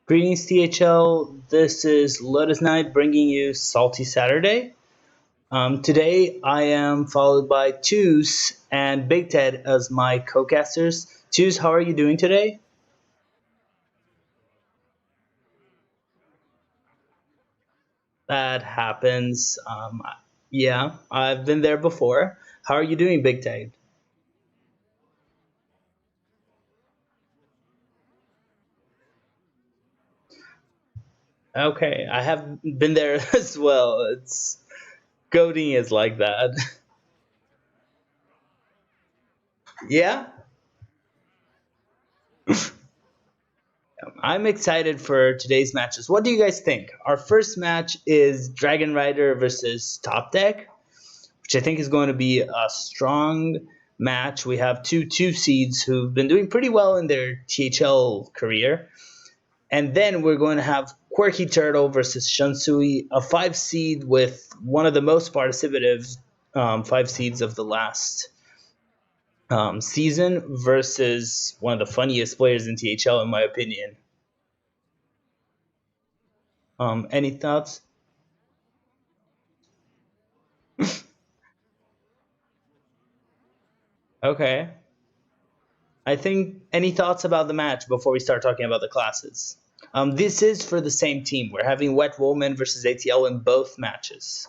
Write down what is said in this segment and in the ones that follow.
Greetings, THL. This is Lotus Knight bringing you Salty Saturday. Today I am followed by Choose and Big Ted as my co-casters. Choose, how are you doing today? That happens. Yeah, I've been there before. How are you doing, Big Ted? Okay, I have been there as well. It's coding is like that. Yeah, I'm excited for today's matches. What do you guys think? Our first match is Dragon Rider versus Top Deck, which I think is going to be a strong match. We have two seeds who've been doing pretty well in their THL career. And then we're going to have Quirky Turtle versus Shunsui, a five seed with one of the most participative five seeds of the last season versus one of the funniest players in THL, in my opinion. Any thoughts? Okay. I think any thoughts about the match before we start talking about the classes? This is for the same team. We're having Wet Woman versus ATL in both matches.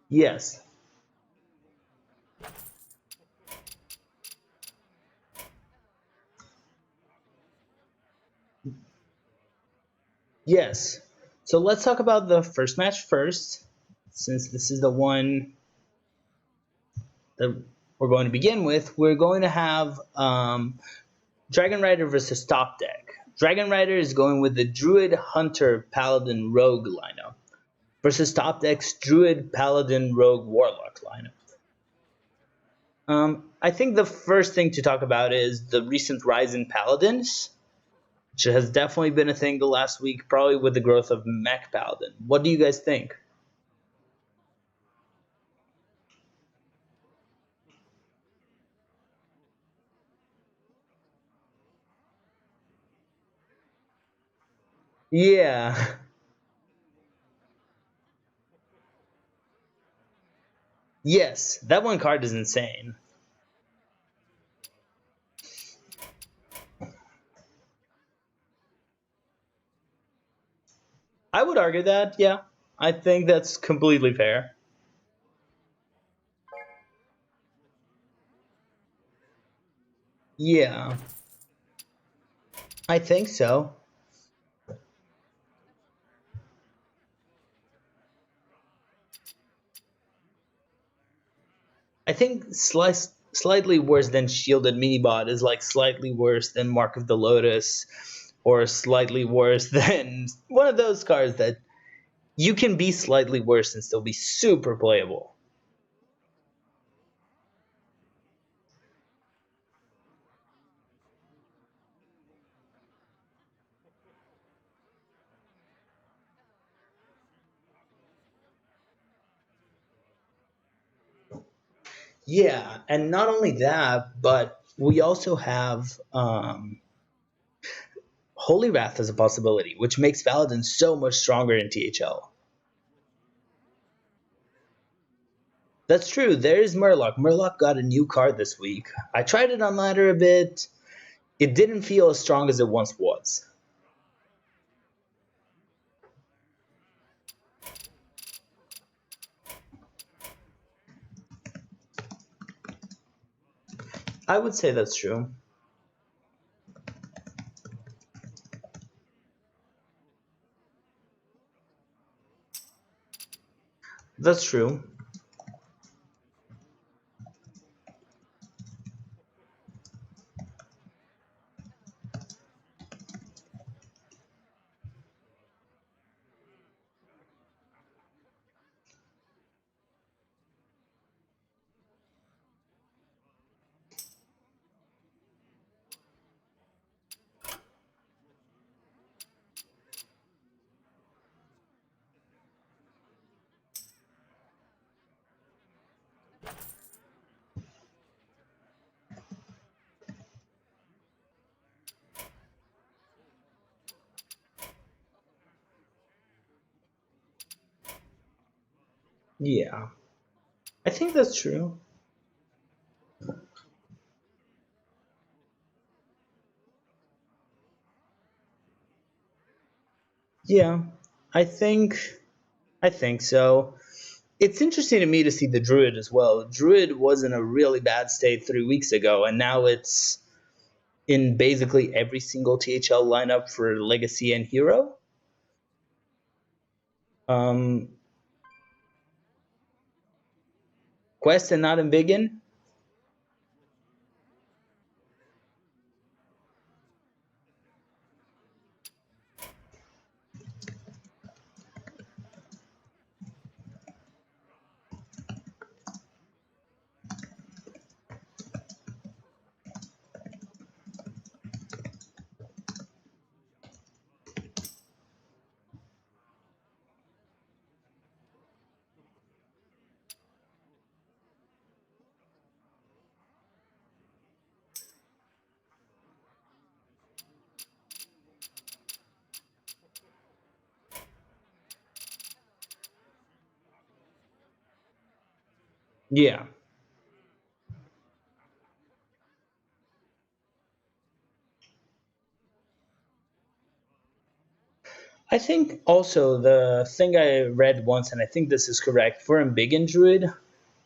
Yes. Yes. So let's talk about the first match first, since this is the one that we're going to begin with. We're going to have Dragon Rider versus Top Deck. Dragon Rider is going with the Druid Hunter Paladin Rogue lineup versus Top Deck's Druid Paladin Rogue Warlock lineup. I think the first thing to talk about is the recent rise in paladins, which has definitely been a thing the last week, probably with the growth of mech paladin. What do you guys think? Yeah, yes, that one card is insane. I would argue that, yeah, I think that's completely fair. Yeah, I think so. I think slightly worse than Shielded Minibot is like slightly worse than Mark of the Lotus, or slightly worse than one of those cards that you can be slightly worse and still be super playable. Yeah, and not only that, but we also have Holy Wrath as a possibility, which makes Paladin so much stronger in THL. That's true. There is Murloc. Murloc got a new card this week. I tried it on ladder a bit. It didn't feel as strong as it once was. I would say that's true. That's true. Yeah, I think that's true. Yeah, I think I think so. It's interesting to me to see the Druid as well. Druid was in a really bad state 3 weeks ago, and now it's in basically every single THL lineup for Legacy and Hero. Um, Quest and not in Biggin. Yeah, I think also the thing I read once, and I think this is correct for Embiggen Druid.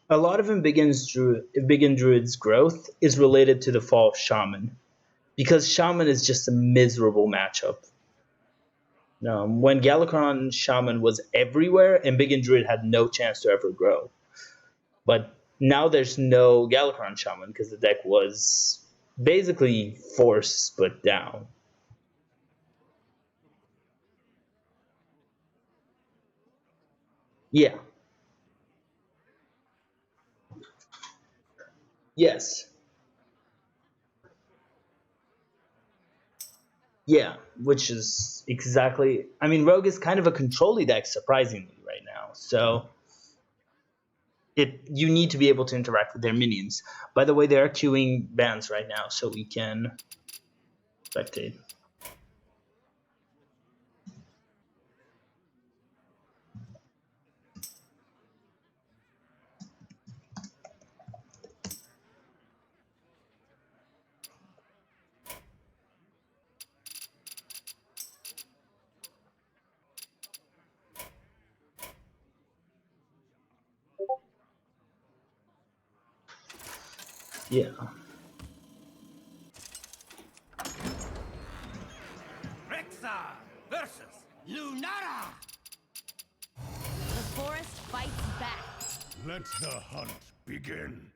A lot of Embiggen Druid's growth is related to the fall of Shaman, because Shaman is just a miserable matchup. When Galakrond Shaman was everywhere, Embiggen Druid had no chance to ever grow. But now there's no Galakrond Shaman because the deck was basically forced put down. Yeah. Yes. Yeah. Which is exactly. I mean, Rogue is kind of a controlly deck, surprisingly, right now. So you need to be able to interact with their minions. By the way, they are queuing bans right now, so we can spectate. Yeah. Rexar versus Lunara. The forest fights back. Let the hunt begin.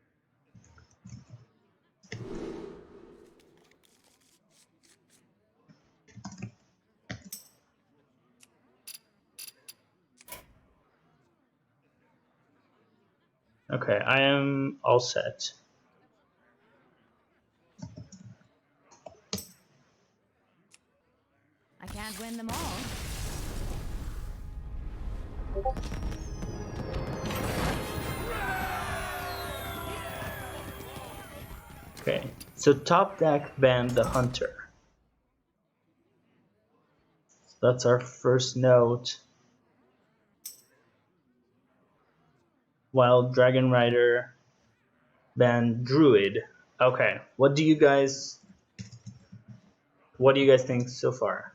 Okay, I am all set. I can't win them all. Okay, so top deck banned the Hunter. That's our first note. While Dragon Rider banned Druid. Okay, what do you guys think so far?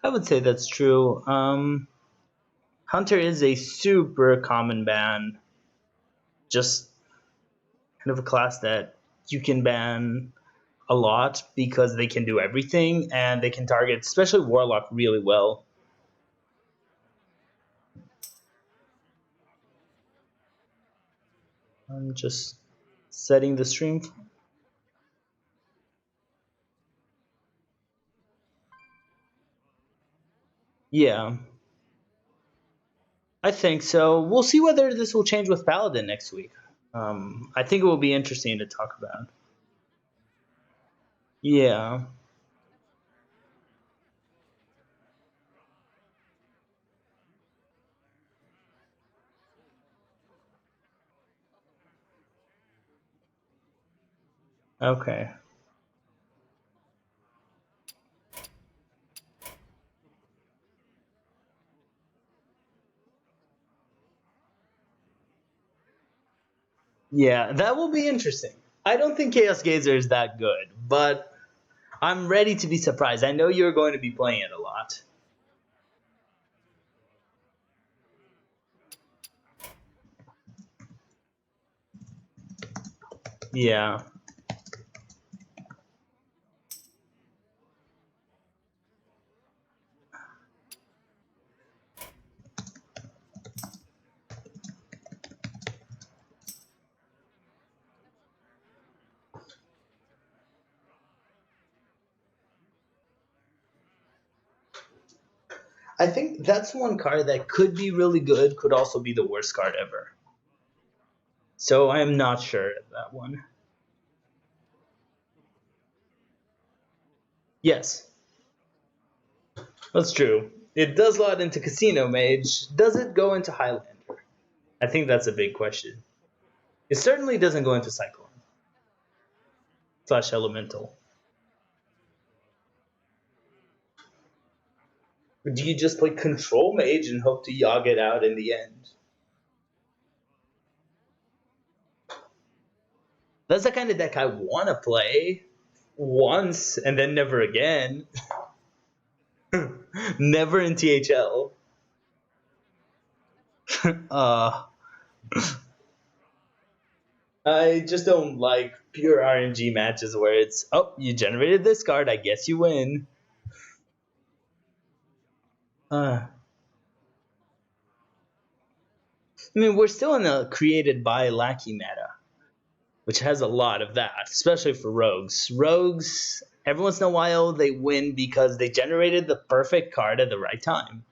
I would say that's true. Hunter is a super common ban. Just kind of a class that you can ban a lot because they can do everything and they can target, especially Warlock, really well. I'm just setting the stream. Yeah, I think so. We'll see whether this will change with Paladin next week. I think it will be interesting to talk about. Yeah. Okay. Yeah, that will be interesting. I don't think Chaos Gazer is that good, but I'm ready to be surprised. I know you're going to be playing it a lot. Yeah. I think that's one card that could be really good, could also be the worst card ever. So I'm not sure of that one. Yes, that's true. It does lot into Casino Mage. Does it go into Highlander? I think that's a big question. It certainly doesn't go into Cyclone / Elemental. Or do you just play Control Mage and hope to Yogg it out in the end? That's the kind of deck I want to play once and then never again. Never in THL. uh, I just don't like pure RNG matches where it's, oh, you generated this card, I guess you win. I mean, we're still in a created by Lackey meta, which has a lot of that, especially for rogues. Rogues, every once in a while, they win because they generated the perfect card at the right time.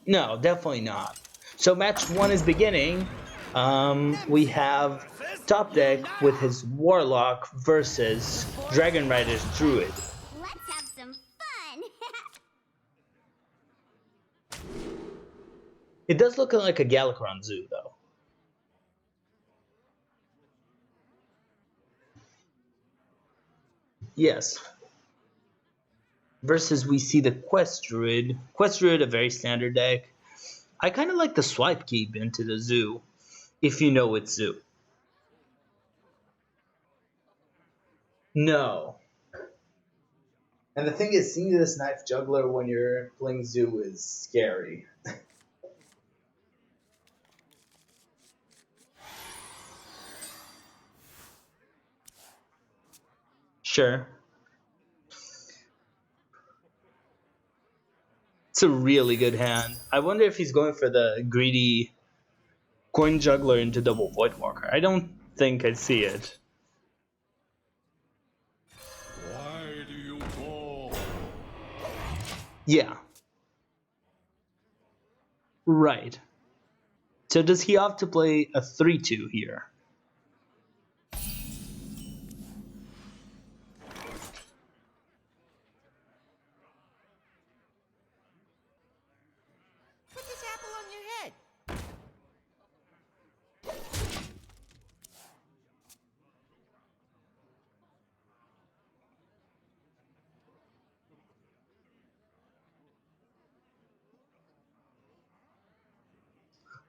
No, definitely not. So match one is beginning. We have Top Deck with his Warlock versus Dragon Rider's Druid. Let's have some fun. It does look like a Galakrond Zoo, though. Yes. Versus we see the Quest Druid. Quest Druid, a very standard deck. I kind of like the Swipe Keep into the Zoo, if you know it's Zoo. No. And the thing is, seeing this Knife Juggler when you're playing Zoo is scary. Sure. It's a really good hand. I wonder if he's going for the greedy Coin Juggler into double Voidwalker. I don't think I see it. Why do you call? Yeah. Right. So does he have to play a 3-2 here? Put this apple on your head.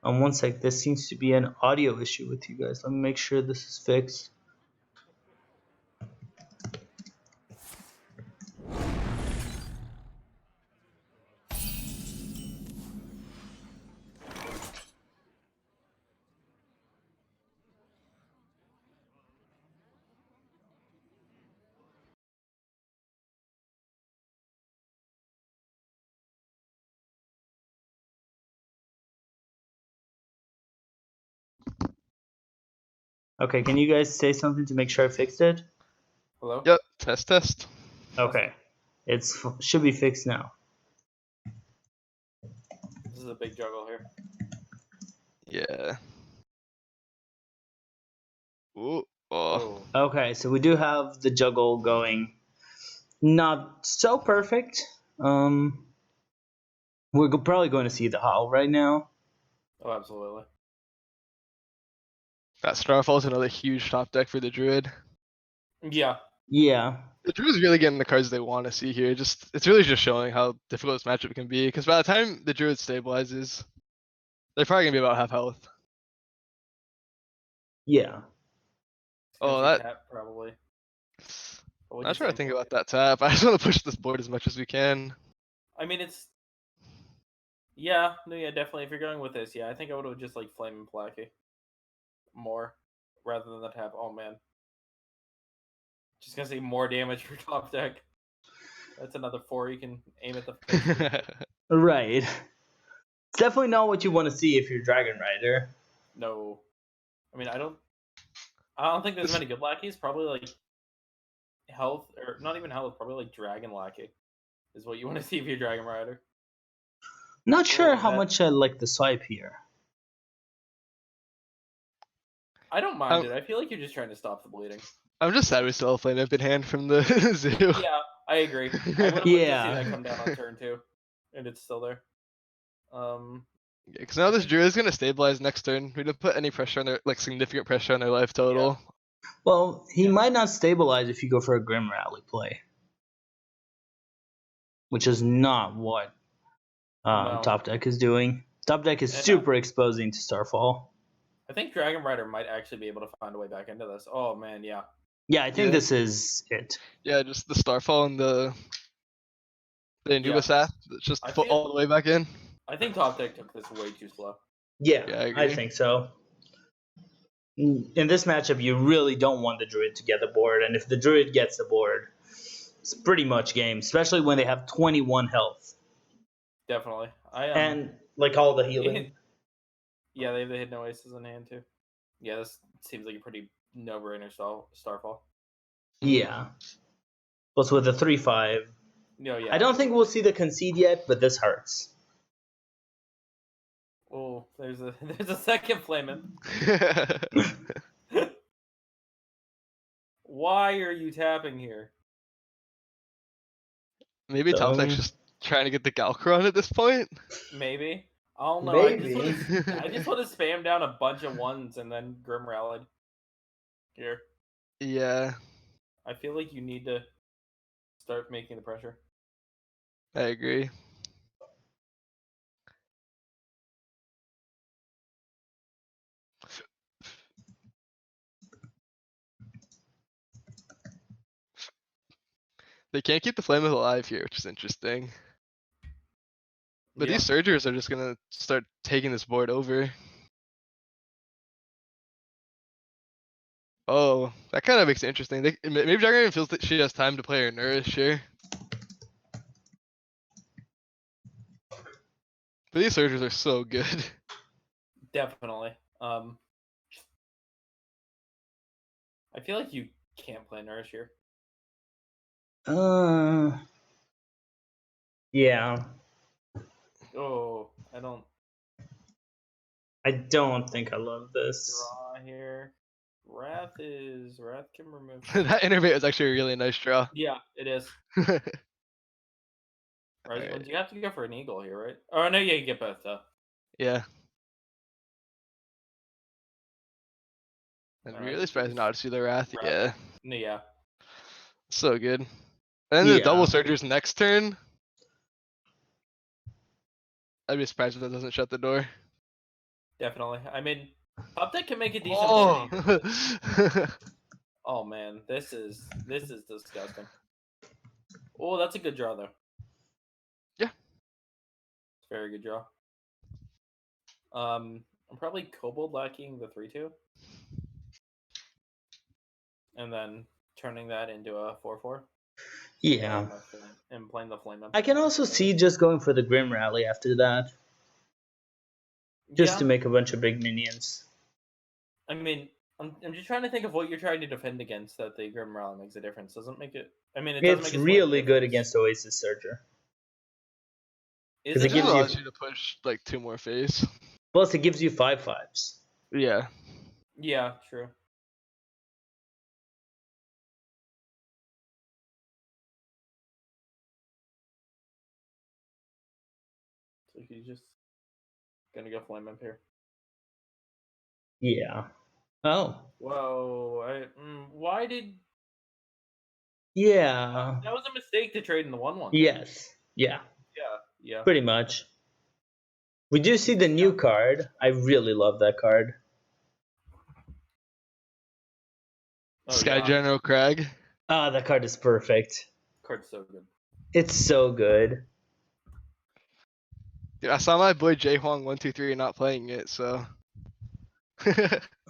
One sec, this seems to be an audio issue with you guys. Let me make sure this is fixed. Okay, can you guys say something to make sure I fixed it? Hello? Yep, test. Okay, should be fixed now. This is a big juggle here. Yeah. Ooh, oh. Okay, so we do have the juggle going. Not so perfect. We're probably going to see the Howl right now. Oh, absolutely. That Starfall's another huge top deck for the Druid. Yeah. Yeah. The Druid's really getting the cards they want to see here. It's really just showing how difficult this matchup can be. Because by the time the Druid stabilizes, They're probably gonna be about half health. Yeah. Oh, Fancy that. tap, probably. What would Not you sure I say? think about that tap. I just want to push this board as much as we can. I mean, it's. Yeah, no, yeah, definitely. If you're going with this, yeah, I think I would have just like Flame and Placky more rather than the tap. Oh man, just gonna say more damage for top deck. That's another 4 you can aim at the face. Right. It's definitely not what you want to see if you're Dragon Rider. No, I mean I don't think there's many good lackeys. Probably like health or not even health. Probably like Dragon Lackey is what you want to see if you're Dragon Rider. Not sure how that- much I like the swipe here. I don't mind it. I feel like you're just trying to stop the bleeding. I'm just sad we still have Flame Imp in hand from the zoo. Yeah, I agree. I would have liked to see Yeah. that come down on turn 2, and it's still there. Because now this Druid is gonna stabilize next turn. We don't put any pressure on their like significant pressure on their life total. Well, he might not stabilize if you go for a Grim Rally play. Which is not what No. Top Deck is doing. Top Deck is And, super exposing to Starfall. I think Dragon Rider might actually be able to find a way back into this. Oh man, yeah. Yeah, I think Yeah. this is it. Yeah, just the Starfall and the Anubis Ath. Just I put feel- all the way back in. I think Top Deck took this way too slow. Yeah, Yeah, I I agree. think so. In this matchup, you really don't want the Druid to get the board, and if the Druid gets the board, it's pretty much game, especially when they have 21 health. Definitely. And, like, all the healing. Yeah, they have the Hidden Oasis in hand too. Yeah, this seems like a pretty no-brainer Starfall. Yeah. Plus, with a 3-5, No, yeah. I don't think we'll see the concede yet, but this hurts. Oh, there's a second Flame Imp. Why are you tapping here? Maybe Top Deck's just trying to get the Galcron at this point. Maybe. I don't know. Maybe. I just want to spam down a bunch of ones and then Grim Rallied. Here. Yeah, I feel like you need to start making the pressure. I agree. They can't keep the Flame Imp alive here, which is interesting. But Yeah. these Surgers are just gonna start taking this board over. Oh, that kind of makes it interesting. Maybe Dragon feels that she has time to play her Nourish here. But these Surgers are so good. Definitely. I feel like you can't play Nourish here. Yeah. Oh, I don't think I love this. draw here. Wrath can remove. That Innervate was actually a really nice draw. Yeah, it is. Yeah, Right, Alright. you have to go for an eagle here, right? Oh no, yeah, you get both though. I'm Alright, really surprised not to see the Wrath. Wrath. Yeah, No, yeah. so good. And then the double Yeah. Surgers next turn. I'd be surprised if that doesn't shut the door. Definitely. I mean, Top Deck can make a decent Oh! play. Oh man, this is disgusting. Oh, that's a good draw though. Yeah. It's a very good draw. I'm probably Kobold lacking the 3/2. And then turning that into a 4/4. Yeah. And playing the Flame Imp. I can also see just going for the Grim Rally after that, just Yeah, to make a bunch of big minions. I mean, I'm just trying to think of what you're trying to defend against that the Grim Rally makes a difference. Doesn't make it. I mean, it does It's make a slight really good difference. against Oasis Surger. Is 'cause it it gives It you- allows you to push like 2 more phase. Plus, it gives you 5/5s. Yeah. Yeah, true. So he's just gonna go Flame Imp here. Yeah. Oh. Whoa! Why did Yeah. that was a mistake to trade in the 1/1? Yes. Yeah. Yeah. Pretty much. We do see the new card. I really love that card. Oh, Sky yeah. General Crag. Ah, that card is perfect. Card's so good. It's so good. Dude, I saw my boy Jay Huang 123 not playing it, so.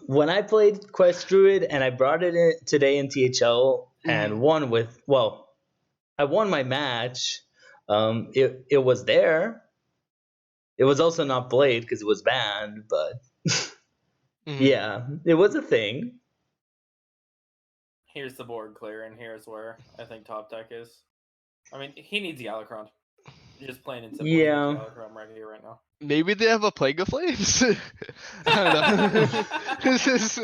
When I played Quest Druid and I brought it in today in THL and won with, well, I won my match. It was there. It was also not played because it was banned, but yeah, it was a thing. Here's the board clear, and here's where I think top deck is. I mean, he needs Galakrond. Just plain and simple. Yeah. He needs Galakrond right here, right now. Maybe they have a Plague of Flames? I don't know. this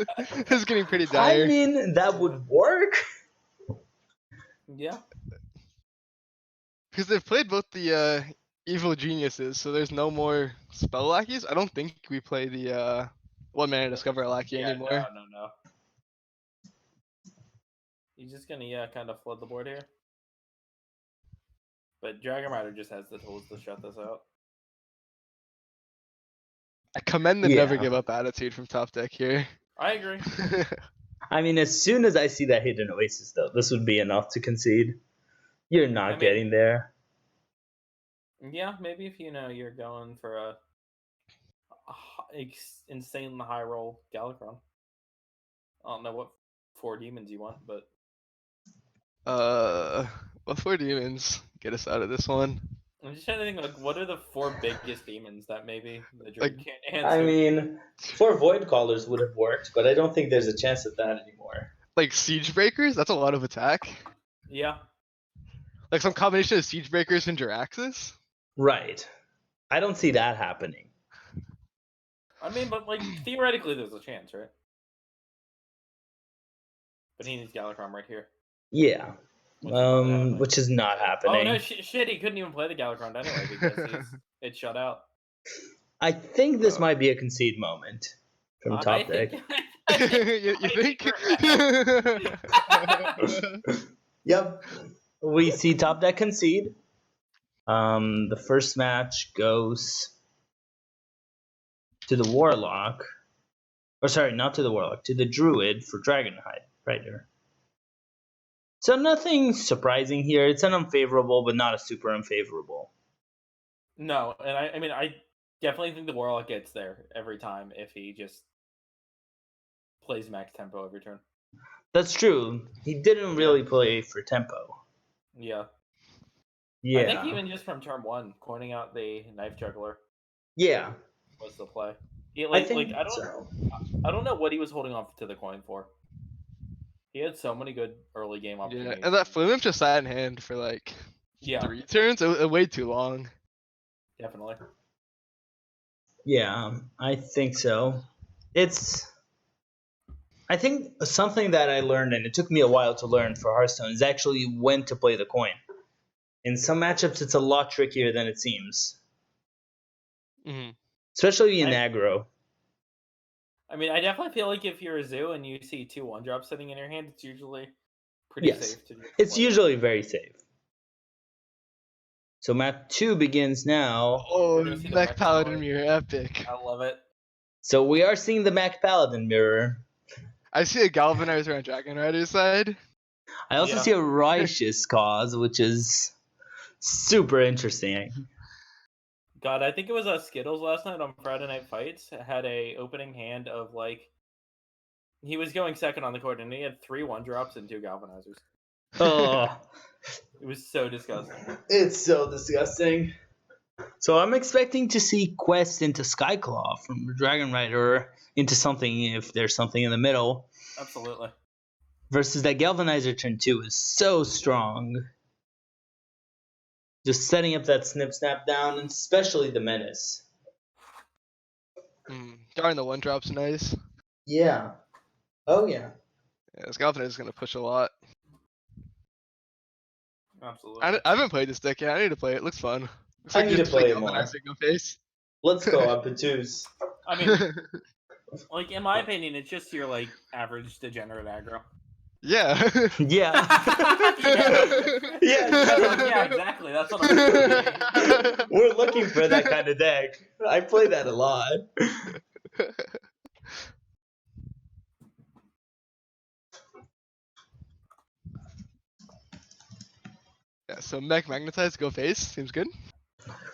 is getting pretty dire. I mean, that would work. Yeah. Because they've played both the Evil Geniuses, so there's no more spell lackeys. I don't think we play the one mana Discover lackey anymore. No. He's just gonna kind of flood the board here. But Dragon Rider just has the tools to shut this out. I commend the never Yeah. give up attitude from top deck here. I agree. I mean, as soon as I see that hidden Oasis, though, this would be enough to concede. You're not mean- getting there. Yeah, maybe if you're going for a insane high roll Galakrond. I don't know what 4 demons you want, but What 4 demons get us out of this one? I'm just trying to think like what are the 4 biggest demons that maybe the druid Like, can't answer. I mean, 4 Void Callers would have worked, but I don't think there's a chance of that anymore. Like Siege Breakers? That's a lot of attack. Yeah. Like some combination of Siege Breakers and Jiraxis? Right. I don't see that happening. I mean, but like theoretically, there's a chance, right? But he needs Galakrond right here. Yeah. Which is not Oh happening. no, shit! He couldn't even play the Galakrond anyway because it's shut out. I think this might be a concede moment from top deck. you think? Yep. We see top deck concede. The first match goes to the Warlock. Or sorry, not to the Warlock, to the Druid for Dragonhide Rider. So nothing surprising here. It's an unfavorable, but not a super unfavorable. No, and I mean, I definitely think the Warlock gets there every time if he just plays max tempo every turn. That's true. He didn't really play for tempo. Yeah. Yeah. I think even just from turn 1, coining out the Knife Juggler Yeah. was the play. Yeah, I think I don't know what he was holding off to the coin for. He had so many good early game Yeah, opportunities. and that Flume just sat in hand for like Yeah, 3 turns? It was way too long. definitely. Yeah, I think so. I think something that I learned, and it took me a while to learn for Hearthstone, is actually when to play the coin. In some matchups, it's a lot trickier than it seems, especially in aggro. I mean, I definitely feel like if you're a zoo and you see 2 1-drops sitting in your hand, it's usually pretty Yes, safe to just it's play. usually very safe. So map 2 begins now. Oh, gonna see the Mech Mech Paladin Paladin. Mirror, epic. I love it. So we are seeing the Mac Paladin mirror. I see a Galvanizer on Dragon Rider's side. I also Yeah. see a Righteous Cause, which is super interesting. God, I think it was Skittles last night on Friday Night Fights had a opening hand of like he was going second on the court and he had 3 1-drops and 2 Galvanizers. Oh, It was so disgusting. it's so disgusting. So I'm expecting to see Quest into Skyclaw from Dragon Rider into something if there's something in the middle. Absolutely. Versus that Galvanizer turn 2 is so strong. Just setting up that snip snap down, and especially the Menace. Darn, the 1-drop's nice. Yeah. Oh yeah. Yeah, this Galvanizer's gonna push a lot. Absolutely. I haven't played this deck yet. I need to play it. Looks fun. Looks I like need just to play it Galvanizer go face. Let's go up in twos. I mean, like in my opinion, it's just your like average degenerate aggro. Yeah. Yeah. yeah. Yeah. Yeah, exactly. That's what I'm saying. We're looking for that kind of deck. I play that a lot. Yeah, so mech magnetize, go face. Seems good.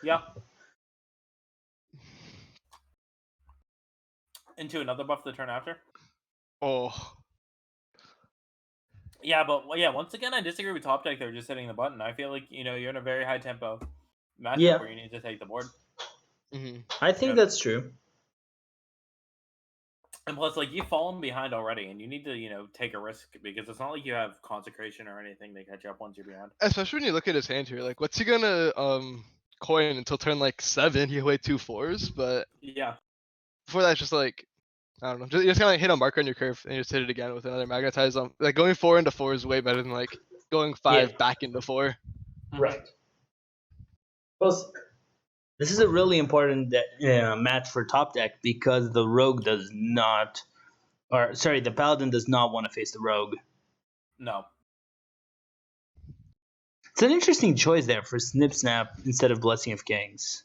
Yeah. Into another buff the turn after. Oh. Yeah, but yeah, once again, I disagree with Top Deck. They're just hitting the button. I feel like you're in a very high tempo matchup Yeah. where you need to take the board. Hmm. I think Yeah. that's true. And plus, like, you've fallen behind already, and you need to take a risk because it's not like you have consecration or anything to catch up once you're behind. Especially when you look at his hand here, like, what's he gonna coin until turn like 7? He play 2 4s, but Yeah, before that's just like, I don't know, you just kind of like hit a mark on your curve and you just hit it again with another magnetize. Like going 4 into 4 is way better than like going 5 Yeah. back into 4. Right. Well, this is a really important match for top deck because the rogue does not, or sorry, the paladin does not want to face the rogue. no, It's an interesting choice there for Snip Snap instead of Blessing of Kings.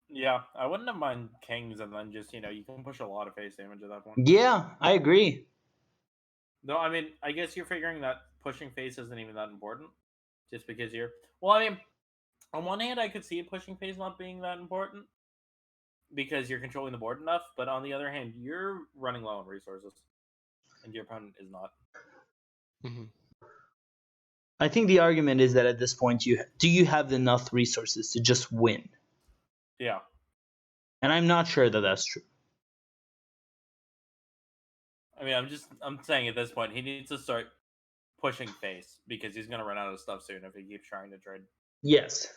yeah, I wouldn't have mind kings, and then just you can push a lot of face damage at that point. Yeah, I agree. No, I mean, I guess you're figuring that pushing face isn't even that important, just because you're. Well, I mean, on one hand, I could see pushing face not being that important because you're controlling the board enough, but on the other hand, you're running low on resources, and your opponent is not. Hmm. I think the argument is that at this point, you have enough resources to just win, Yeah, and I'm not sure that that's true. I mean, I'm saying at this point, he needs to start pushing face because he's gonna run out of stuff soon if he keeps trying to trade. Yes.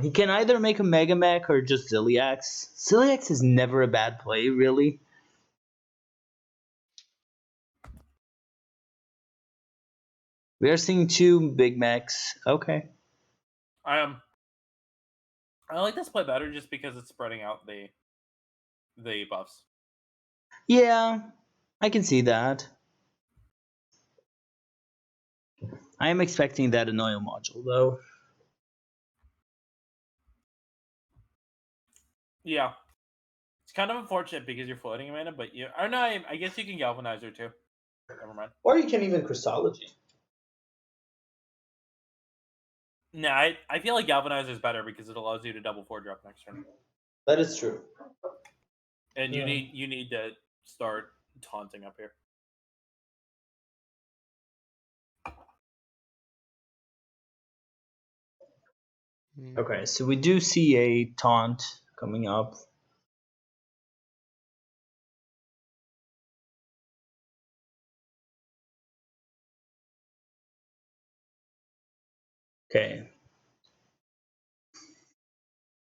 He can either make a Mega Mech or just Ziliax. Ziliax is never a bad play, really. We are seeing 2 big mechs. Okay. I like this play better just because it's spreading out the buffs. Yeah, I can see that. I am expecting that Annoy module, though. Yeah, it's kind of unfortunate because you're floating a mana, but or no, I guess you can galvanize her too. Never mind. Or you can even Crystology. No, I feel like galvanizer is better because it allows you to double 4-drop next turn, That is true. and Yeah. you need to start taunting up here. Okay, so we do see a taunt coming up. Okay.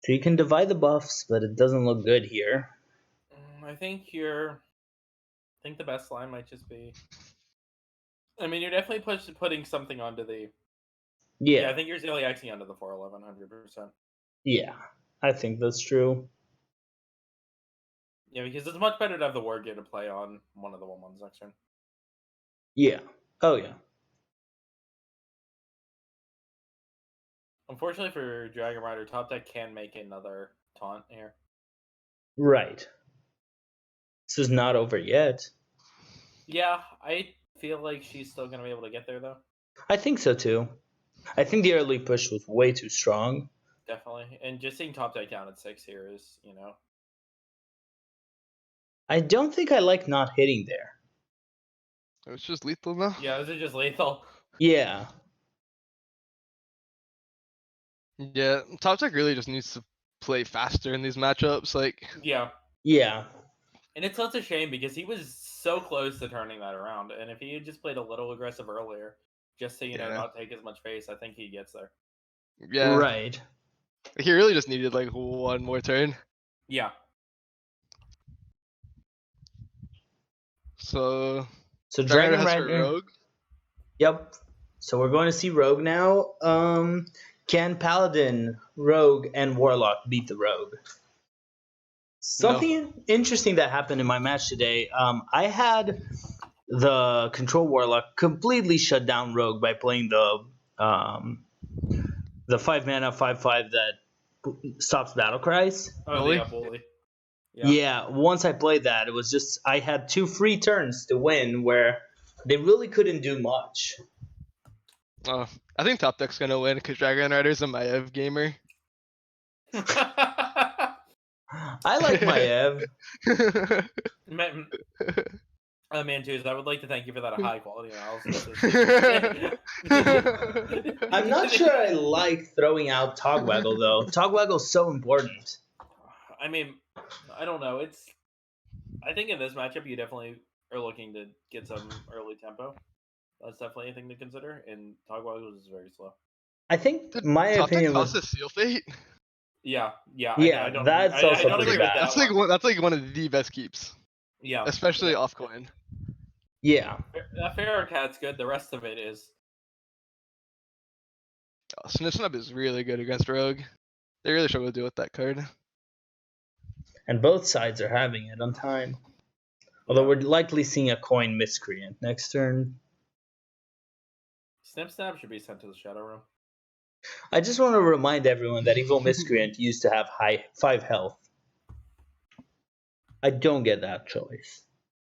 So you can divide the buffs, but it doesn't look good here. I think the best line might just be. I mean, you're definitely putting something onto the. Yeah, I think you're Ziliaxing onto the 411, 100%. Yeah, I think that's true. Yeah, because it's much better to have the War Gear to play on one of the 1-1s next turn. Yeah. Oh, yeah. Unfortunately for Dragon Rider, top deck can make another taunt here. Right. This is not over yet. Yeah, I feel like she's still going to be able to get there, though. I think so, too. I think the early push was way too strong. Definitely. And just seeing top deck down at 6 here is, I don't think I like not hitting there. It's just lethal now. Yeah, this is just lethal. Yeah. Yeah, top deck really just needs to play faster in these matchups. Like, Yeah. Yeah. And it's such a shame because he was so close to turning that around. And if he had just played a little aggressive earlier, just to, Yeah. not take as much face, I think he gets there. yeah, Right. he really just needed like one more turn. Yeah. So So Dragon Dragon has her Rider. rogue. Yep. So we're going to see Rogue now. Can Paladin, Rogue, and Warlock beat the Rogue? Something interesting that happened in my match today. I had the Control Warlock completely shut down Rogue by playing the 5 mana 5/5 that stops battle cries. Oh, Bully? yeah, bully. Yeah, once I played that, it was just I had 2 free turns to win where they really couldn't do much. Oh, I think top deck's gonna win because Dragon Rider's a Maev gamer. I like Maev. Man, Mantus, I would like to thank you for that high quality analysis. I'm not sure I like throwing out Togwaggle though. Togwaggle's so important. I mean, I don't know. I think in this matchup, you definitely are looking to get some early tempo. That's definitely a thing to consider. And Togwaggle is very slow. I think Did my top deck opinion toss was a Seal Fate? Yeah. Yeah, I don't that's agree. also I don't pretty agree with bad. that That's one. like one of the best keeps, Yeah. especially off coin. yeah. That Pharaoh Cat's good. The rest of it is. Oh, Snip is really good against Rogue. They really struggle to deal with that card. And both sides are having it on time. Although we're likely seeing a coin miscreant next turn. Snip Snap should be sent to the Shadow Room. I just want to remind everyone that Evil Miscreant used to have 5 health. I don't get that choice.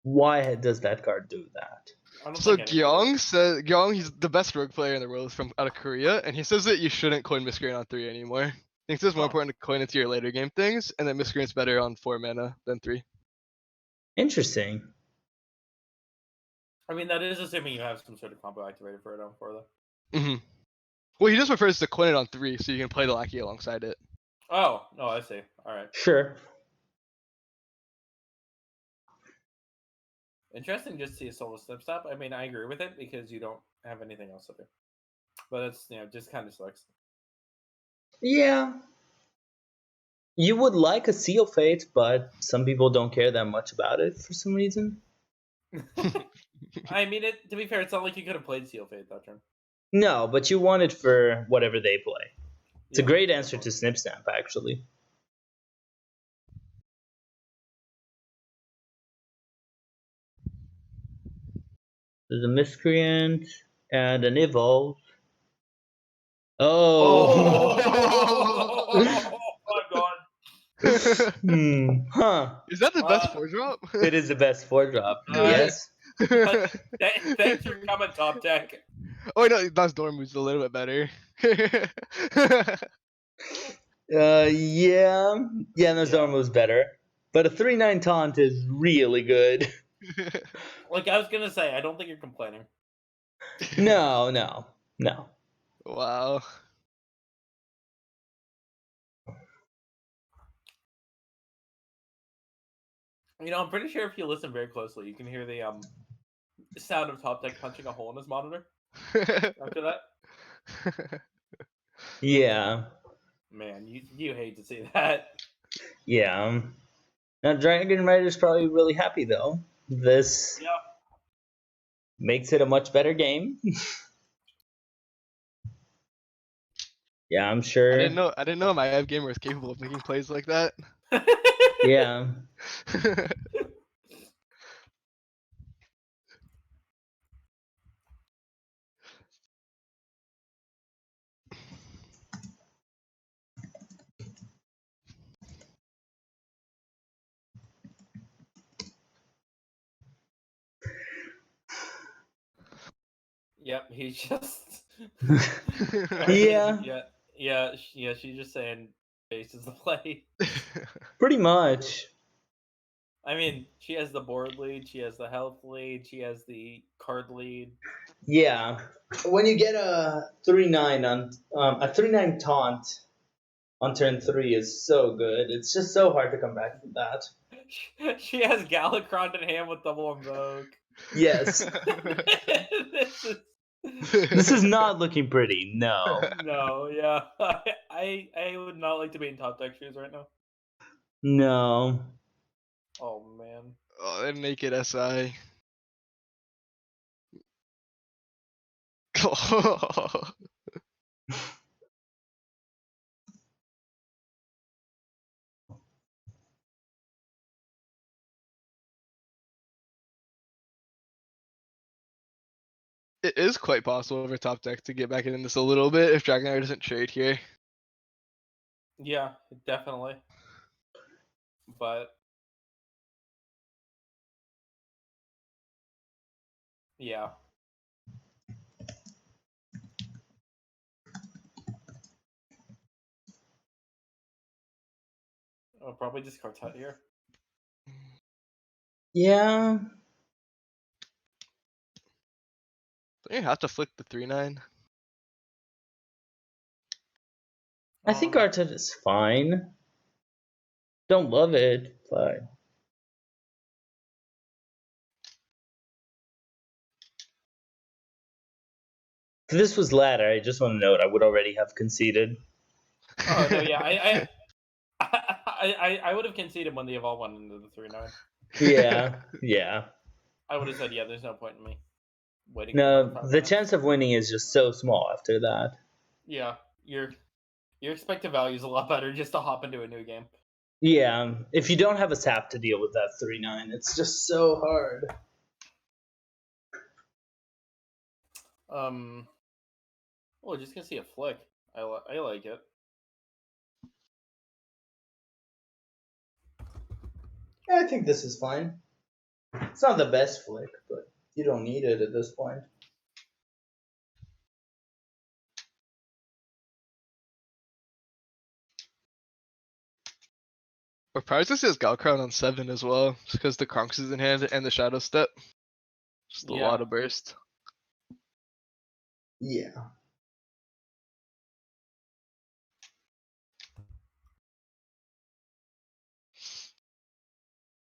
Why does that card do that? I don't So think anybody- Gyong, he's the best Rogue player in the world from out of Korea, and he says that you shouldn't coin Miscreant on 3 anymore. He thinks it's more Oh. important to coin into your later game things, and that Miscreant's better on 4 mana than 3. Interesting. I mean, that is assuming you have some sort of combo activated for it on 4, though. Mm-hmm. Well, he just prefers to coin it on 3, so you can play the Lackey alongside it. Oh, no, I see. All right. Sure. Interesting just to see a solo Snip Snap. I mean, I agree with it because you don't have anything else to do. But it's, just kind of sucks. Yeah. You would like a Seal Fate, but some people don't care that much about it for some reason. I mean, to be fair, it's not like you could have played Seal Fate that turn. No, but you want it for whatever they play. It's a Yeah, great answer definitely. to Snip Snap, actually. There's a Miscreant and an Evolve. Oh. Oh my god. Huh. Is that the best Uh, 4-drop? It is the best 4-drop. Yes. Thanks for coming, Top Deck. Oh no, that's Dormu's a little bit better. Yeah. Yeah, Nozdormu's better. But a 3/9 taunt is really good. Like I was gonna say, I don't think you're complaining. No. Wow. I'm pretty sure if you listen very closely, you can hear the sound of Top Deck punching a hole in his monitor. After that, Yeah. man, you hate to see that. Yeah. Now Dragon Rider's probably really happy though. This Yeah. makes it a much better game. Yeah, I'm sure. I didn't know my Ev gamer was capable of making plays like that. Yeah. Yep, he's just. Yeah. She's just saying base is the play. Pretty much. I mean, she has the board lead, she has the health lead, she has the card lead. Yeah. When you get a 3/9 on a 3/9 taunt on turn 3 is so good. It's just so hard to come back from that. She has Galakron in hand with double invoke. Yes. This is not looking pretty. No. No, yeah. I would not like to be in Top Deck shoes right now. No. Oh man. Oh, and make it SI. It is quite possible for top deck to get back in this a little bit if Dragonheart doesn't trade here. Yeah, definitely. But yeah. I'll probably discard Tut here. Yeah, Don't you have to flick the 3/9? I think Artut is fine. Don't love it, but if this was ladder, I just want to note I would already have conceded. Oh no, yeah, I would have conceded when the evolve went into the 3/9. Yeah, yeah. I would have said, yeah, there's no point in me waiting. No, for 5 the minutes. chance of winning is just so small after that. Yeah, your expected value is a lot better just to hop into a new game. Yeah, if you don't have a sap to deal with that 3/9, it's just so hard. Well, just gonna see a flick. I like it. I think this is fine. It's not the best flick, but you don't need it at this point. Or probably just says Galcrown on 7 as well, just because the Kronks is in hand and the Shadow Step. Just a Yeah. lot of burst. Yeah.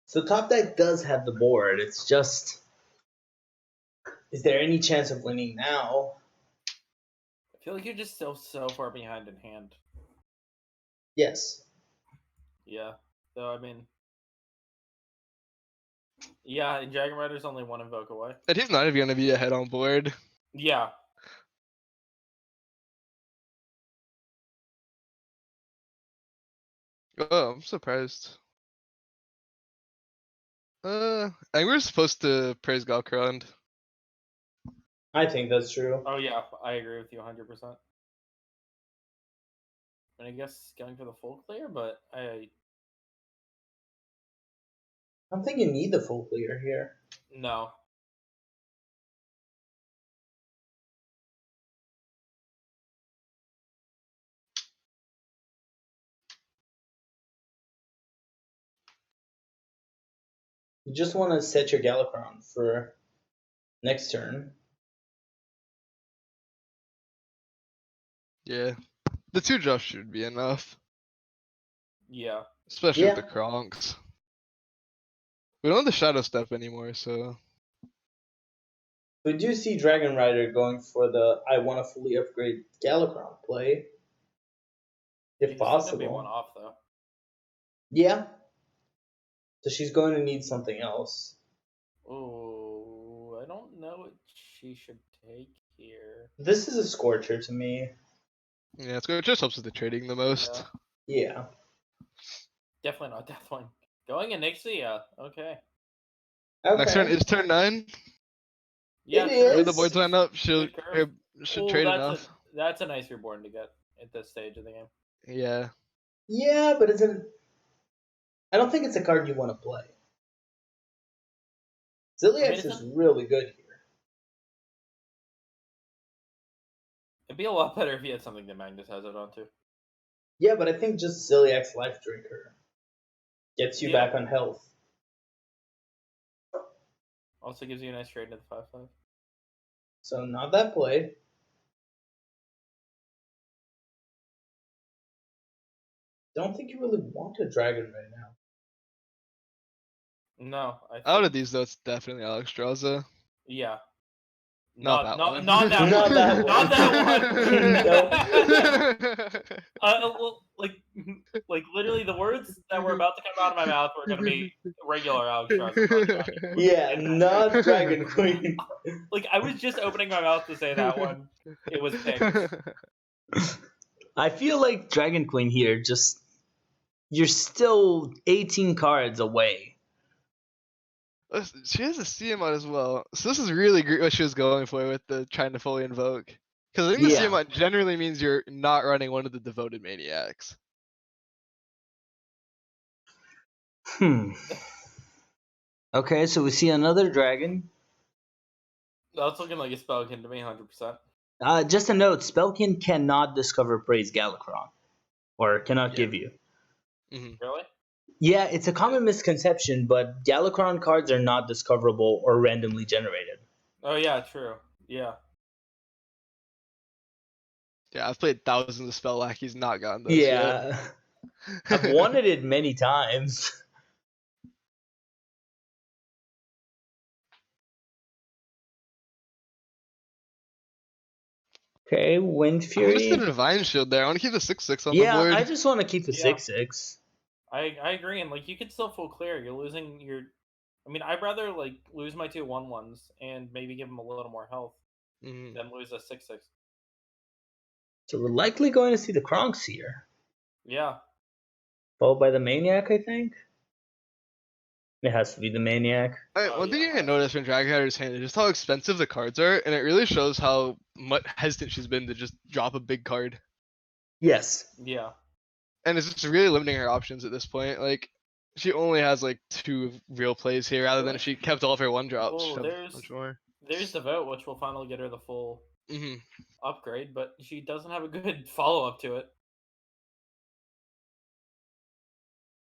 So top deck does have the board. It's just, is there any chance of winning now? I feel like you're just so far behind in hand. Yes. Yeah. So I mean, yeah, and Dragon Rider's only one invoke away. And he's not even gonna be ahead on board. Yeah. Oh, I'm surprised. I think we're supposed to praise Galcrown. I think that's true. Oh yeah, I agree with you 100%. And I guess going for the full clear, but I I'm thinking need the full clear here. no. You just want to set your Galacron for next turn. Yeah. The 2 drops should be enough. Yeah. Especially Yeah. with the Kronks. We don't have the Shadow Step anymore, so. We do see Dragon Rider going for the I want to fully upgrade Galacron play. If It's still gonna be possible. one off though. Yeah. So she's going to need something else. Oh, I don't know what she should take here. This is a Scorcher to me. Yeah, it just helps with the trading the most. Yeah. Definitely not Deathwing. Going in Nixie, yeah. Okay. Okay. Next turn is turn 9. Yeah, It true. is. Where the boards line up, she'll Good curve. should Ooh, trade that's enough. That's a nice reborn to get at this stage of the game. Yeah. Yeah, but I don't think it's a card you want to play. Zilliax it's is really good here. It'd be a lot better if he had something that Magnus has it onto. Yeah, but I think just Zilliax Life Drinker gets you Yeah. back on health. Also gives you a nice trade into the 5/5. So not that play. Don't think you really want a dragon right now. No, I think, Out of these though, it's definitely Alexstrasza. yeah. Not that one. Not that Not one. that one. Not that one. Well, like literally, the words that were about to come out of my mouth were going to be regular Alex Strauss. Yeah, not Dragon Queen. Like I was just opening my mouth to say that one. It was picked. I feel like Dragon Queen here just you're still 18 cards away She has a CM mod as well. So this is really great what she was going for with the trying to fully invoke. Because I think the Yeah. CM mod generally means you're not running one of the devoted maniacs. Okay, so we see another dragon. That's looking like a Spellkin to me, 100%. Just a note, Spellkin cannot discover Praise Galakron. Or cannot Yeah. give you. Really? Yeah, it's a common misconception, but Galakron cards are not discoverable or randomly generated. Oh yeah, true. Yeah. Yeah, I've played thousands of spell lackeys, not gotten those Yeah. yet. I've wanted it many times. Okay, Wind I'm gonna Fury. send a Divine Shield there. I want to keep the 6/6 on the Yeah, board. I just want to keep the Yeah. 6/6. I agree, and like you could still full clear. You're losing your. I mean, I'd rather like lose my 2 1/1s and maybe give them a little more health Mhm. than lose a 6/6. So we're likely going to see the Kronks here. Yeah. Followed by the Maniac, I think. It has to be the Maniac. Oh, One thing yeah, you can notice when Dragon Rider's hand is just how expensive the cards are, and it really shows how much hesitant she's been to just drop a big card. Yes. Yeah. And it's just really limiting her options at this point. Like, she only has like 2 real plays here, rather than if she kept all of her 1-drops. Well, she'd have much more. there's the vote, which will finally get her the full hmm upgrade, but she doesn't have a good follow up to it.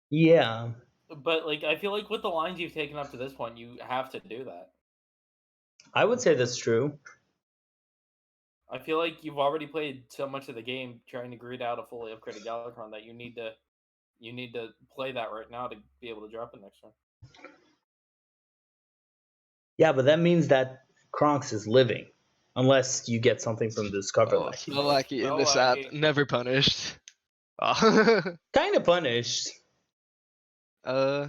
Yeah. But like, I feel like with the lines you've taken up to this point, you have to do that. I would say that's true. I feel like you've already played so much of the game trying to greed out a fully upgraded Galakron that you need to play that right now to be able to drop it next turn. Yeah, but that means that Kronks is living. Unless you get something from the Discover Oh, Lackey. Spell Lackey in Spell this Lackey. app, never punished. Oh. Kind of punished. uh,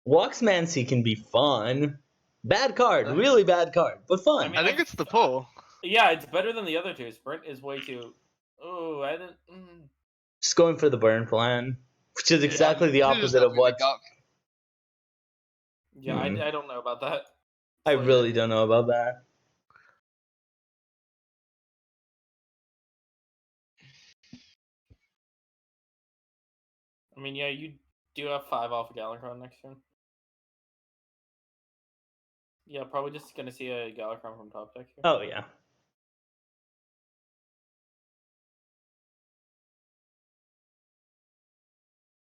Waxmancy can be fun. Bad card, really bad card, but fun. I mean, I think it's the pull. Yeah, it's better than the other two. Sprint is way too. Oh, I didn't. Just going for the burn plan, which is exactly the Should've just opposite done of what Mimic Up. Yeah, I don't know about that. I really don't know about that. I mean, yeah, you do have 5 off of Galakron next turn. Yeah, probably just gonna see a Galakron from top deck here. Oh yeah.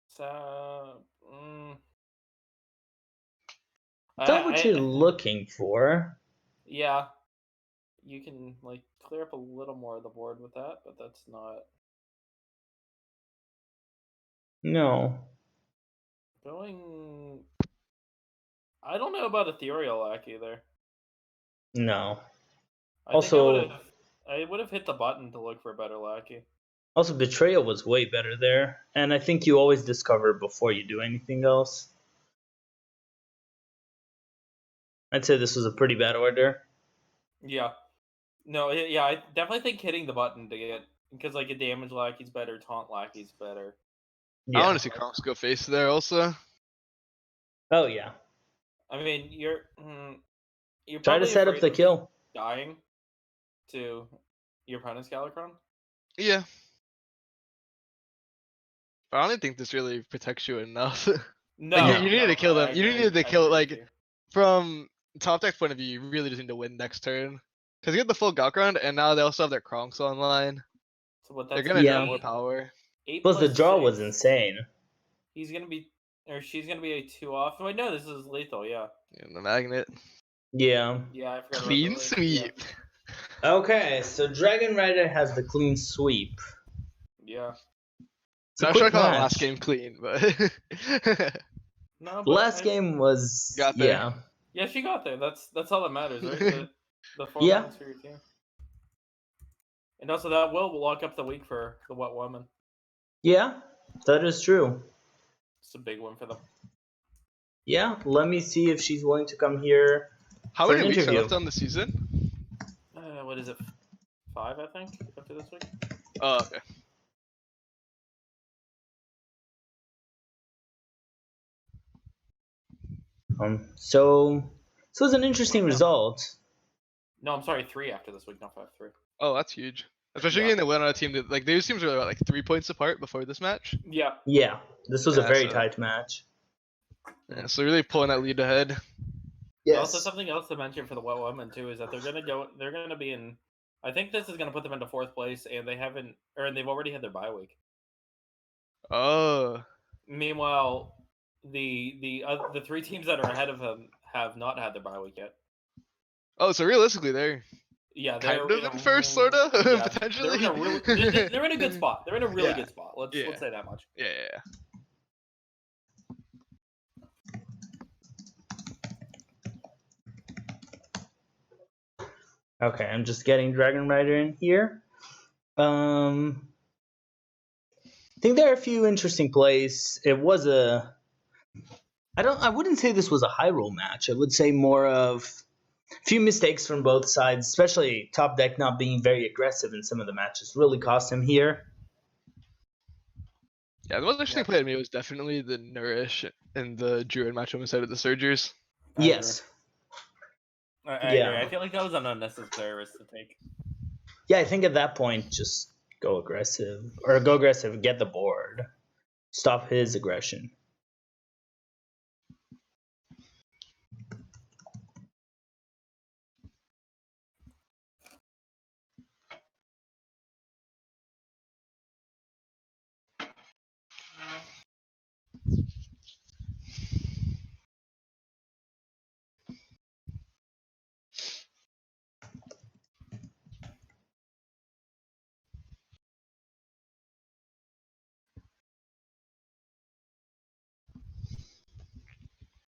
So, Is that what you're looking for? Yeah, you can like clear up a little more of the board with that, but that's not No. going. I don't know about Ethereal Lack either. No. I Also- think I would have hit the button to look for a better Lackey. Also, Betrayal was way better there, and I think you always discover before you do anything else. I'd say this was a pretty bad order. Yeah. No, yeah, I definitely think hitting the button to get because like a damage Lackey's better, taunt Lackey's better. I Yeah. want to see Kronks go face there also. Oh yeah. I mean, you're Try to probably set up afraid the of kill. dying to your opponent's Galakron. Yeah. But I don't think this really protects you enough. No, you needed to kill them. You needed to kill, agree like, with you. From top deck point of view, you really just need to win next turn. Because you get the full Galakron, and now they also have their Kronks online. So what? They're That's gonna Yeah. draw more power. 8 Plus the plus draw 6. was insane. He's gonna be, or she's gonna be a 2 off. Wait, no, this is lethal. Yeah, And the magnet. Yeah. yeah, I forgot. Clean about that. Yeah. sweep. Okay, so Dragon Rider has the clean sweep. Yeah. It's a Not sure I quick call it match. last game clean, but No, The but last game was Got there. yeah. Yeah, she got there. That's all that matters, right? The 4 Yeah. points for your team. And also that will lock up the week for the Wet Woman. Yeah, that is true. It's a big one for them. Yeah, let me see if she's willing to come here. how For many an weeks are interview. left on the season? What is it? 5, I think, after this week. Oh, okay. So this was an interesting result. No, I'm sorry, 3 after this week, not 5-3. Oh, that's huge. Especially Yeah. getting the win on a team that like these teams were like 3 points apart before this match. Yeah. Yeah, this was a Yeah, very so- tight match. Yeah, so really pulling that lead ahead. Also, something else to mention for the Wet Women too is that they're gonna be in. I think this is gonna put them into 4th place, and they've already had their bye week. Oh, Meanwhile, the 3 teams that are ahead of them have not had their bye week yet. oh, so realistically, they're Yeah, they're kind of in first, sort of yeah, potentially. they're in a good spot. They're in a really Yeah. good spot. Let's Yeah. say that much. Yeah. Okay, I'm just getting Dragon Rider in here. I think there are a few interesting plays. It was I wouldn't say this was a high roll match. I would say more of a few mistakes from both sides, especially Top Deck not being very aggressive in some of the matches really cost him here. Yeah, the most interesting play to me was definitely the Nourish and the Druid match on the side of the Surgers. I Yes. I Yeah. agree. I feel like that was an unnecessary risk to take. Yeah, I think at that point, just go aggressive. Or go aggressive, get the board. Stop his aggression.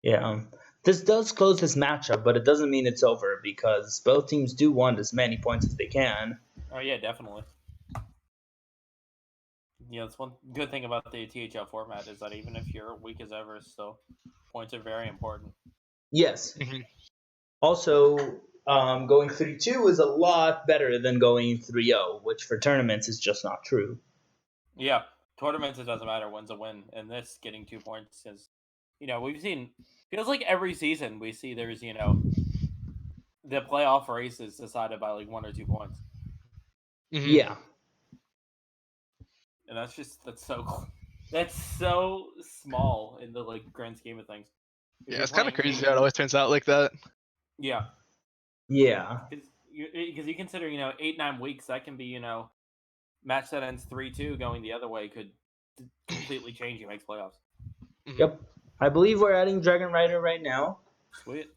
Yeah. This does close this matchup, but it doesn't mean it's over because both teams do want as many points as they can. Oh yeah, definitely. You know, it's one good thing about the THL format is that even if you're weak as ever, still points are very important. Yes. Mhm. Also, going 3-2 is a lot better than going 3-0, which for tournaments is just not true. Yeah, tournaments it doesn't matter. Win's a win, and this getting 2 points is, we've seen. Feels like every season we see there's the playoff race is decided by like 1 or 2 points, Mhm. Yeah. and that's so small in the like grand scheme of things. If Yeah, you're it's kind of playing crazy how it always turns out like that. Yeah, Yeah. because you consider 8-9 weeks, that can be match that ends 3-2 going the other way could completely change who makes playoffs. Mhm. Yep. I believe we're adding Dragon Rider right now. Sweet.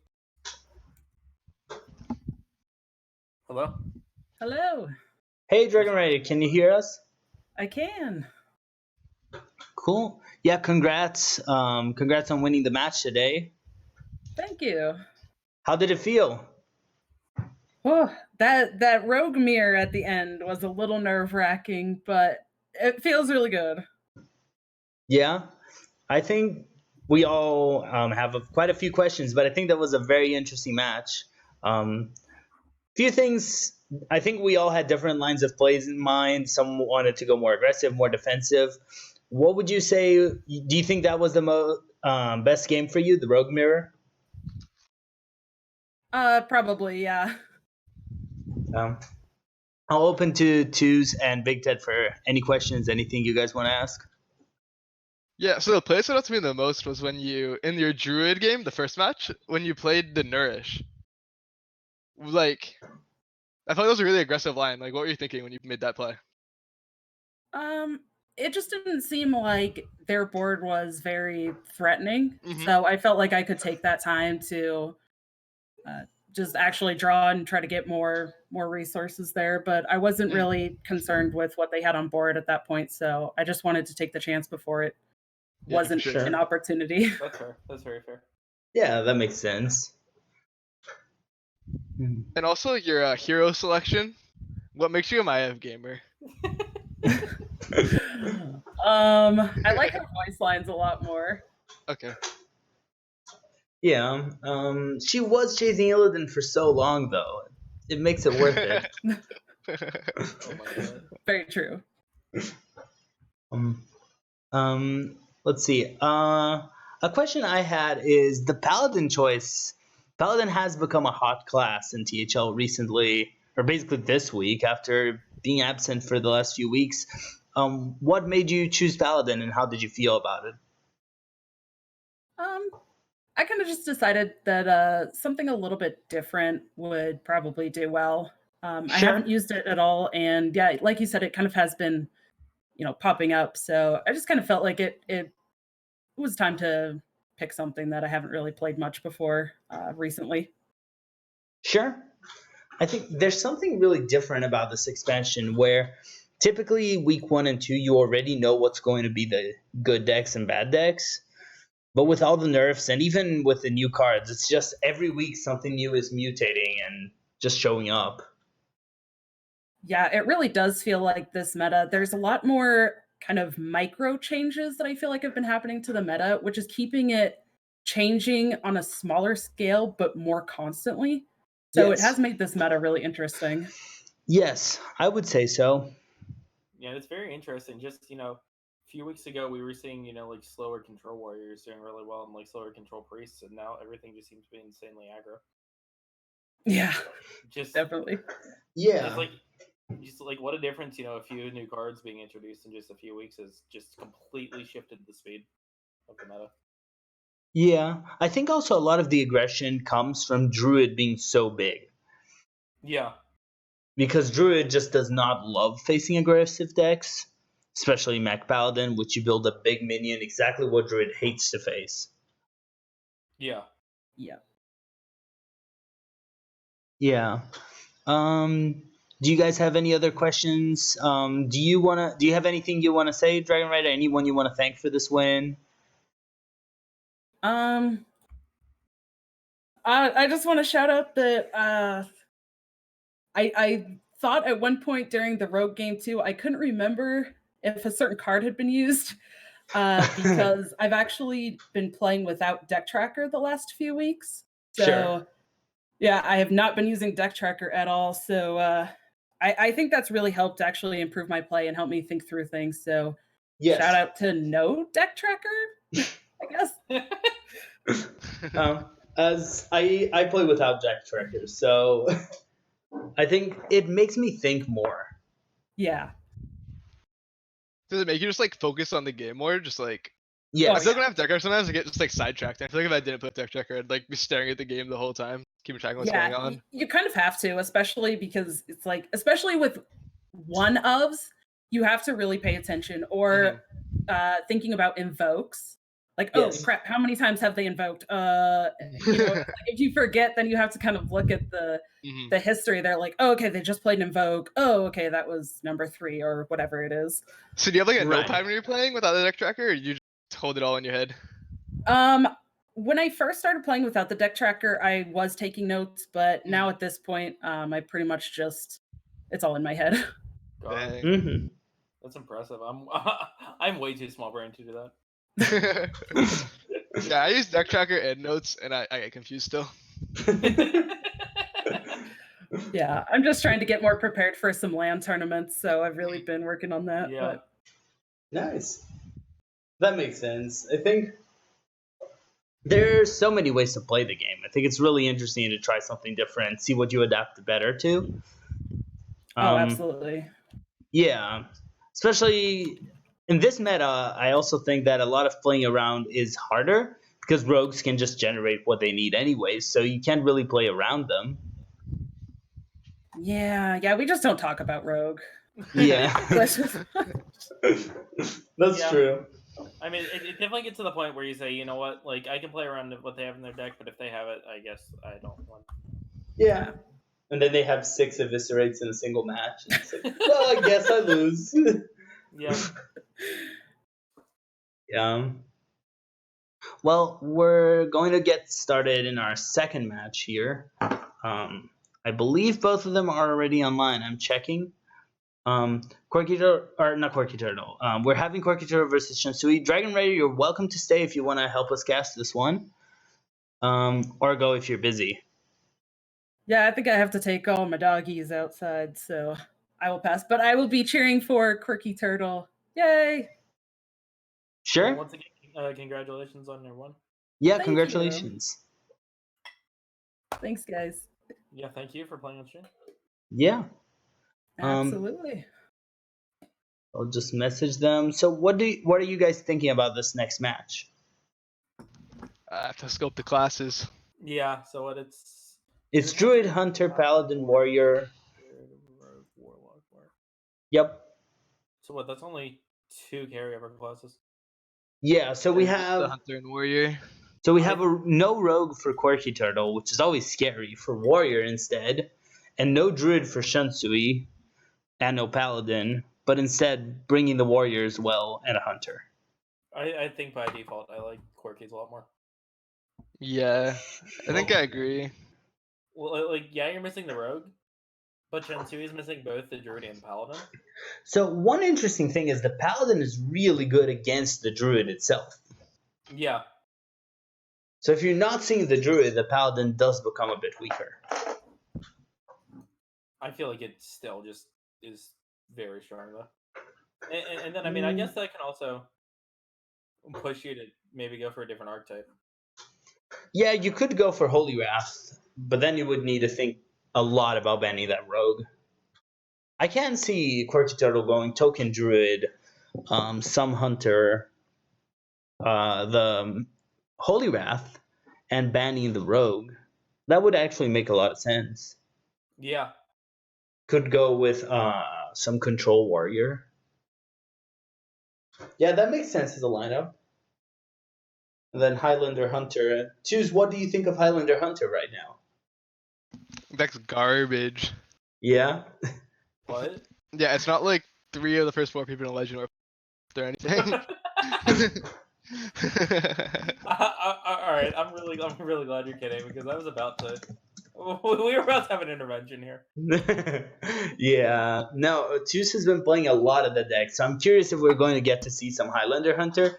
Hello. Hello, Hey, Dragon Rider, can you hear us? I can. Cool. Yeah, congrats. Congrats on winning the match today. Thank you. How did it feel? Oh, that rogue mirror at the end was a little nerve-wracking, but it feels really good. Yeah, I think we all have quite a few questions, but I think that was a very interesting match. Few things. I think we all had different lines of plays in mind. Some wanted to go more aggressive, more defensive. What would you say? Do you think that was the best game for you, the Rogue Mirror? Probably, yeah. I'll open to Twos and Big Ted for any questions, anything you guys want to ask. Yeah, so the play that stood out to me the most was when you, in your Druid game, the first match, when you played the Nourish. Like, I thought that was a really aggressive line. Like, what were you thinking when you made that play? It just didn't seem like their board was very threatening, Mhm. so I felt like I could take that time to just actually draw and try to get more resources there. But I wasn't really concerned with what they had on board at that point, so I just wanted to take the chance before it Yeah, wasn't sure. an opportunity. That's fair. That's very fair. Yeah, that makes sense. And also your hero selection. What makes you a Maiev gamer? I like her voice lines a lot more. Okay. Yeah, she was chasing Illidan for so long, though. It makes it worth it. Oh my god. Very true. Let's see. A question I had is the Paladin choice. Paladin has become a hot class in THL recently, or basically this week after being absent for the last few weeks. What made you choose Paladin, and how did you feel about it? I kind of just decided that something a little bit different would probably do well. I Sure. haven't used it at all, and yeah, like you said, it kind of has been, popping up. So I just kind of felt like it was time to pick something that I haven't really played much before recently. Sure. I think there's something really different about this expansion where typically week 1 and 2 you already know what's going to be the good decks and bad decks. But with all the nerfs and even with the new cards, it's just every week something new is mutating and just showing up. Yeah, it really does feel like this meta. There's a lot more kind of micro changes that I feel like have been happening to the meta, which is keeping it changing on a smaller scale, but more constantly. So it Yes. has made this meta really interesting. Yes, I would say so. Yeah, it's very interesting. Just a few weeks ago we were seeing like slower control warriors doing really well and like slower control priests, and now everything just seems to be insanely aggro. Yeah, Just definitely. Yeah. it's like just like what a difference a few new cards being introduced in just a few weeks has just completely shifted the speed of the meta. Yeah. I think also a lot of the aggression comes from Druid being so big. Yeah, Because Druid just does not love facing aggressive decks, especially Mech Paladin, which you build a big minion, exactly what Druid hates to face. yeah. Yeah. Yeah. Do you guys have any other questions? Do you have anything you wanna say, Dragon Rider? Anyone you wanna thank for this win? Um, I just want to shout out that I thought at one point during the Rogue game too, I couldn't remember if a certain card had been used because I've actually been playing without Deck Tracker the last few weeks. So Sure. yeah, I have not been using Deck Tracker at all. So I think that's really helped actually improve my play and help me think through things. So Yes. shout out to no Deck Tracker, I guess. As I play without Deck Tracker, so I think it makes me think more. Yeah. Does it make you just like focus on the game more? Just like I Yes. still gonna have deck tracker sometimes. I get just like sidetracked. I feel like if I didn't put deck tracker, I'd like be staring at the game the whole time, keeping track of what's going on. You kind of have to, especially because it's like, especially with one ofs, you have to really pay attention. Or thinking about invokes, like, oh Yes. crap, how many times have they invoked? Like if you forget, then you have to kind of look at the history. They're like, oh, okay, they just played an invoke. Oh, okay, that was number 3 or whatever it is. So do you have like a Right. notepad when you're playing without the deck tracker, or you just hold it all in your head? When I first started playing without the deck tracker, I was taking notes, but now at this point, I pretty much just, it's all in my head. God, Dang. Mm-hmm. that's impressive. I'm way too small brain to do that. Yeah, I use deck tracker and notes, and I get confused still. Yeah, I'm just trying to get more prepared for some LAN tournaments, so I've really been working on that. Yeah. But Nice. That makes sense. I think there's so many ways to play the game. I think it's really interesting to try something different, see what you adapt better to. oh, absolutely. Yeah. Especially in this meta, I also think that a lot of playing around is harder because rogues can just generate what they need anyways, so you can't really play around them. Yeah, we just don't talk about Rogue. Yeah. That's Yeah. true. I mean, it definitely gets to the point where you say, you know what, like I can play around with what they have in their deck, but if they have it, I guess I don't want. Yeah. And then they have 6 eviscerates in a single match. And it's like, well, I guess I lose. Yeah. Well, we're going to get started in our second match here. I believe both of them are already online. I'm checking. Quirky Turtle, or not Quirky Turtle. We're having Quirky Turtle versus Shansui. Dragon Rider, you're welcome to stay if you want to help us cast this one. Or go if you're busy. Yeah, I think I have to take all my doggies outside, so I will pass. But I will be cheering for Quirky Turtle. Yay! Sure. Once again, Congratulations on your one. Yeah, Thank you. congratulations. Thanks, guys. Yeah, thank you for playing on stream. Yeah. Absolutely. I'll just message them. So what are you guys thinking about this next match? I have to scope the classes. Yeah, so what It's Druid, Hunter, Paladin, Warrior. Rogue, Warlock, Warrior. Yep. So what? That's only 2 carryover classes. Yeah, so we Yeah, just the have Hunter and Warrior. no Rogue for Quirky Turtle, which is always scary, for Warrior instead, and no Druid for Shunsui, and no Paladin, but instead bringing the Warrior as well and a Hunter. I think by default I like Quirkies a lot more. Yeah, I think I agree. Well, like, yeah, you're missing the Rogue, but Shunsui is missing both the Druid and Paladin. So one interesting thing is the Paladin is really good against the Druid itself. Yeah, So if you're not seeing the Druid, the Paladin does become a bit weaker. I feel like it still just is very strong though. And then I mean I guess that can also push you to maybe go for a different archetype. Yeah, you could go for Holy Wrath, but then you would need to think a lot about banning that Rogue. I can see Quirky Turtle going Token Druid, some Hunter, the Holy Wrath, and banning the Rogue. That would actually make a lot of sense. Yeah, Could go with some Control Warrior. Yeah, that makes sense as a lineup. And then Highlander Hunter. Choose, what do you think of Highlander Hunter right now? That's garbage. Yeah? what? Yeah, it's not like 3 of the first 4 people in Legend or anything. All right, I'm really glad you're kidding because I was about to. We were about to have an intervention here. Yeah. No, Choose has been playing a lot of the deck, so I'm curious if we're going to get to see some Highlander Hunter,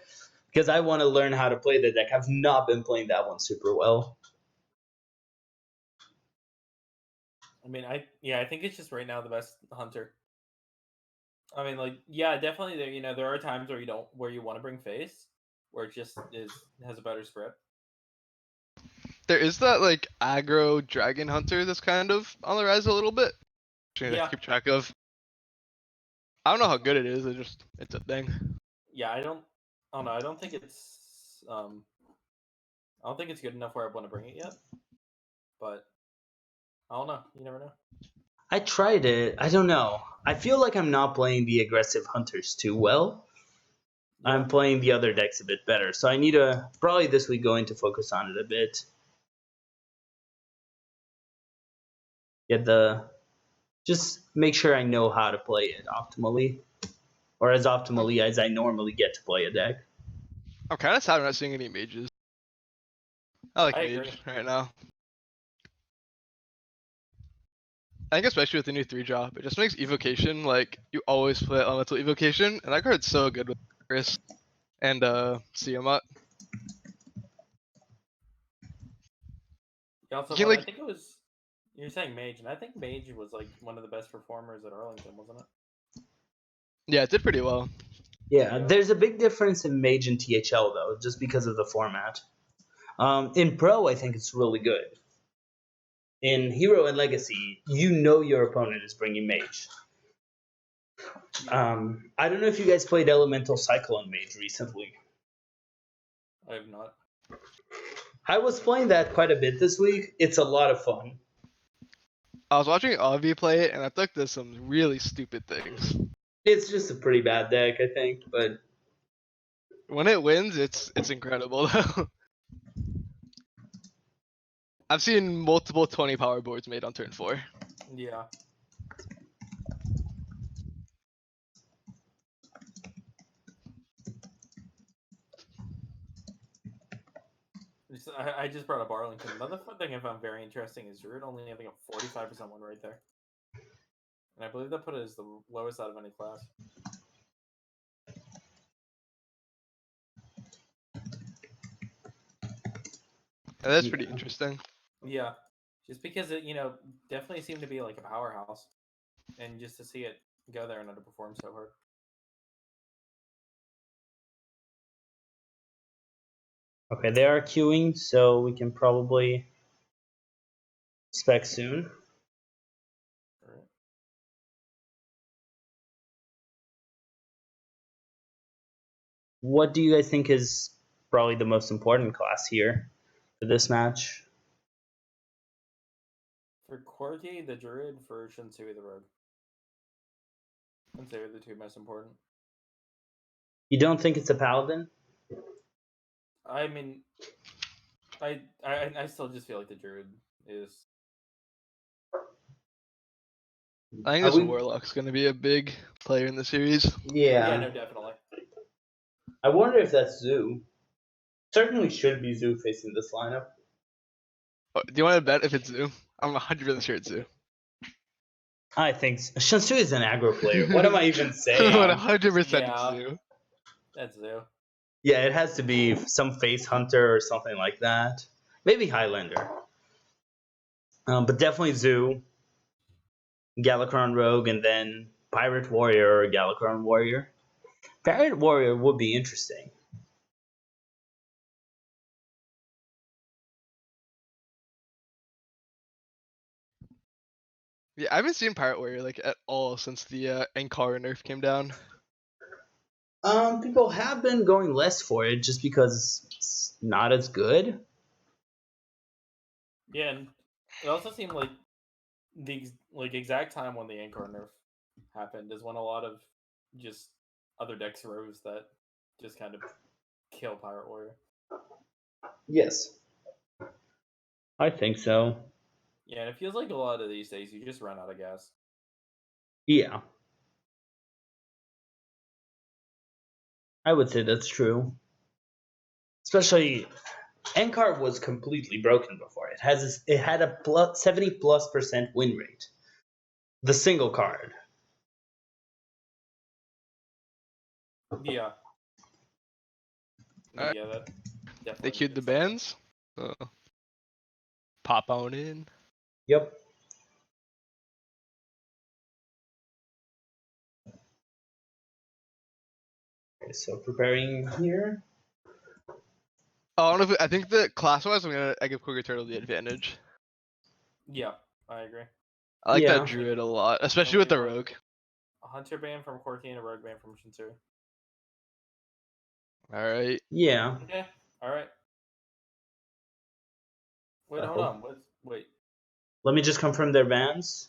because I want to learn how to play the deck. I've not been playing that one super well. I mean, I think it's just right now the best Hunter. I mean, like, yeah, definitely. There are times where you want to bring face, where it just has a better spread. There is that like aggro dragon hunter that's kind of on the rise a little bit. Trying to keep track of. I don't know how good it is. It's a thing. Yeah, I don't know. I don't think it's good enough where I want to bring it yet. But I don't know. You never know. I tried it. I don't know. I feel like I'm not playing the aggressive Hunters too well. Yeah. I'm playing the other decks a bit better, so I need to probably this week going to focus on it a bit. Just make sure I know how to play it optimally, or as optimally as I normally get to play a deck. I'm kind of sad I'm not seeing any mages. I like I mage agree. right now. I think especially with the new 3-drop, it just makes evocation like you always play elemental evocation, and that card's so good with Chris and Siamat. Yeah, also, You can, but I like- think it was you're saying Mage, and I think Mage was like one of the best performers at Arlington, wasn't it? Yeah, it did pretty well. Yeah, there's a big difference in Mage and THL though, just because of the format. In Pro, I think it's really good. In Hero and Legacy, you know your opponent is bringing Mage. I don't know if you guys played Elemental Cyclone Mage recently. I have not. I was playing that quite a bit this week. It's a lot of fun. I was watching Avi play it, and I thought there's some really stupid things. It's just a pretty bad deck, I think, but When it wins, it's incredible though. I've seen multiple 20 power boards made on turn 4. Yeah. I just brought up Arlington. Another fun thing I found very interesting is Druid only having a 45% win rate there. And I believe that put it as the lowest out of any class. And that's pretty interesting. Yeah. Just because it, definitely seemed to be like a powerhouse. And just to see it go there and underperform so hard. Okay, they are queuing, so we can probably spec soon. Alright. What do you guys think is probably the most important class here for this match? For Corky, the Druid, for Shinsui, the Rogue. I'd say are the two most important. You don't think it's a paladin? I mean, I still just feel like the Druid is. I think Are this we- Warlock's gonna be a big player in the series. Yeah, no, definitely. I wonder if that's Zoo. Certainly should be Zoo facing this lineup. Oh, do you want to bet if it's Zoo? I'm 100% sure it's Zoo. I think Shansu is an aggro player. What am I even saying? 100% Yeah. it's Zoo. That's Zoo. Yeah, it has to be some face hunter or something like that. Maybe Highlander. But definitely Zoo, Galakrond Rogue, and then Pirate Warrior or Galakrond Warrior. Pirate Warrior would be interesting. Yeah, I haven't seen Pirate Warrior like at all since the Ankara nerf came down. People have been going less for it just because it's not as good. Yeah, and it also seemed like the exact time when the Anchor nerf happened is when a lot of just other decks rose that just kind of kill Pirate Warrior. Yes. I think so. Yeah, and it feels like a lot of these days you just run out of gas. Yeah. I would say that's true. Especially Ankar was completely broken before. It had a 70+% win rate. The single card. Yeah. Alright. Yeah, that definitely. They queued the makes sense. bands. Pop on in. Yep. Okay, so preparing here. Oh, I think that class-wise, I give Cougar Turtle the advantage. Yeah, I agree. I like Yeah. that Druid a lot, especially with the Rogue. A Hunter ban from Corky and a Rogue ban from Shinsui. Alright. Yeah. Okay, alright. Wait, hold Uh-oh. on. Wait. Let me just confirm their bans.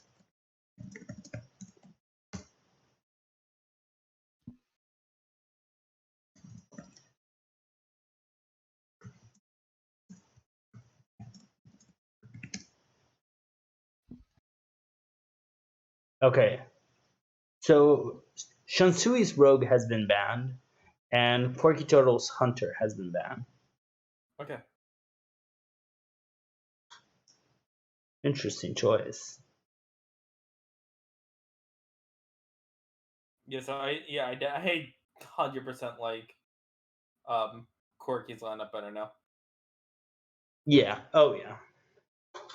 Okay. So Shansui's Rogue has been banned, and Porky Turtle's Hunter has been banned. Okay. Interesting choice. Yeah, so I 100% like Corky's lineup better now. Yeah. Oh yeah.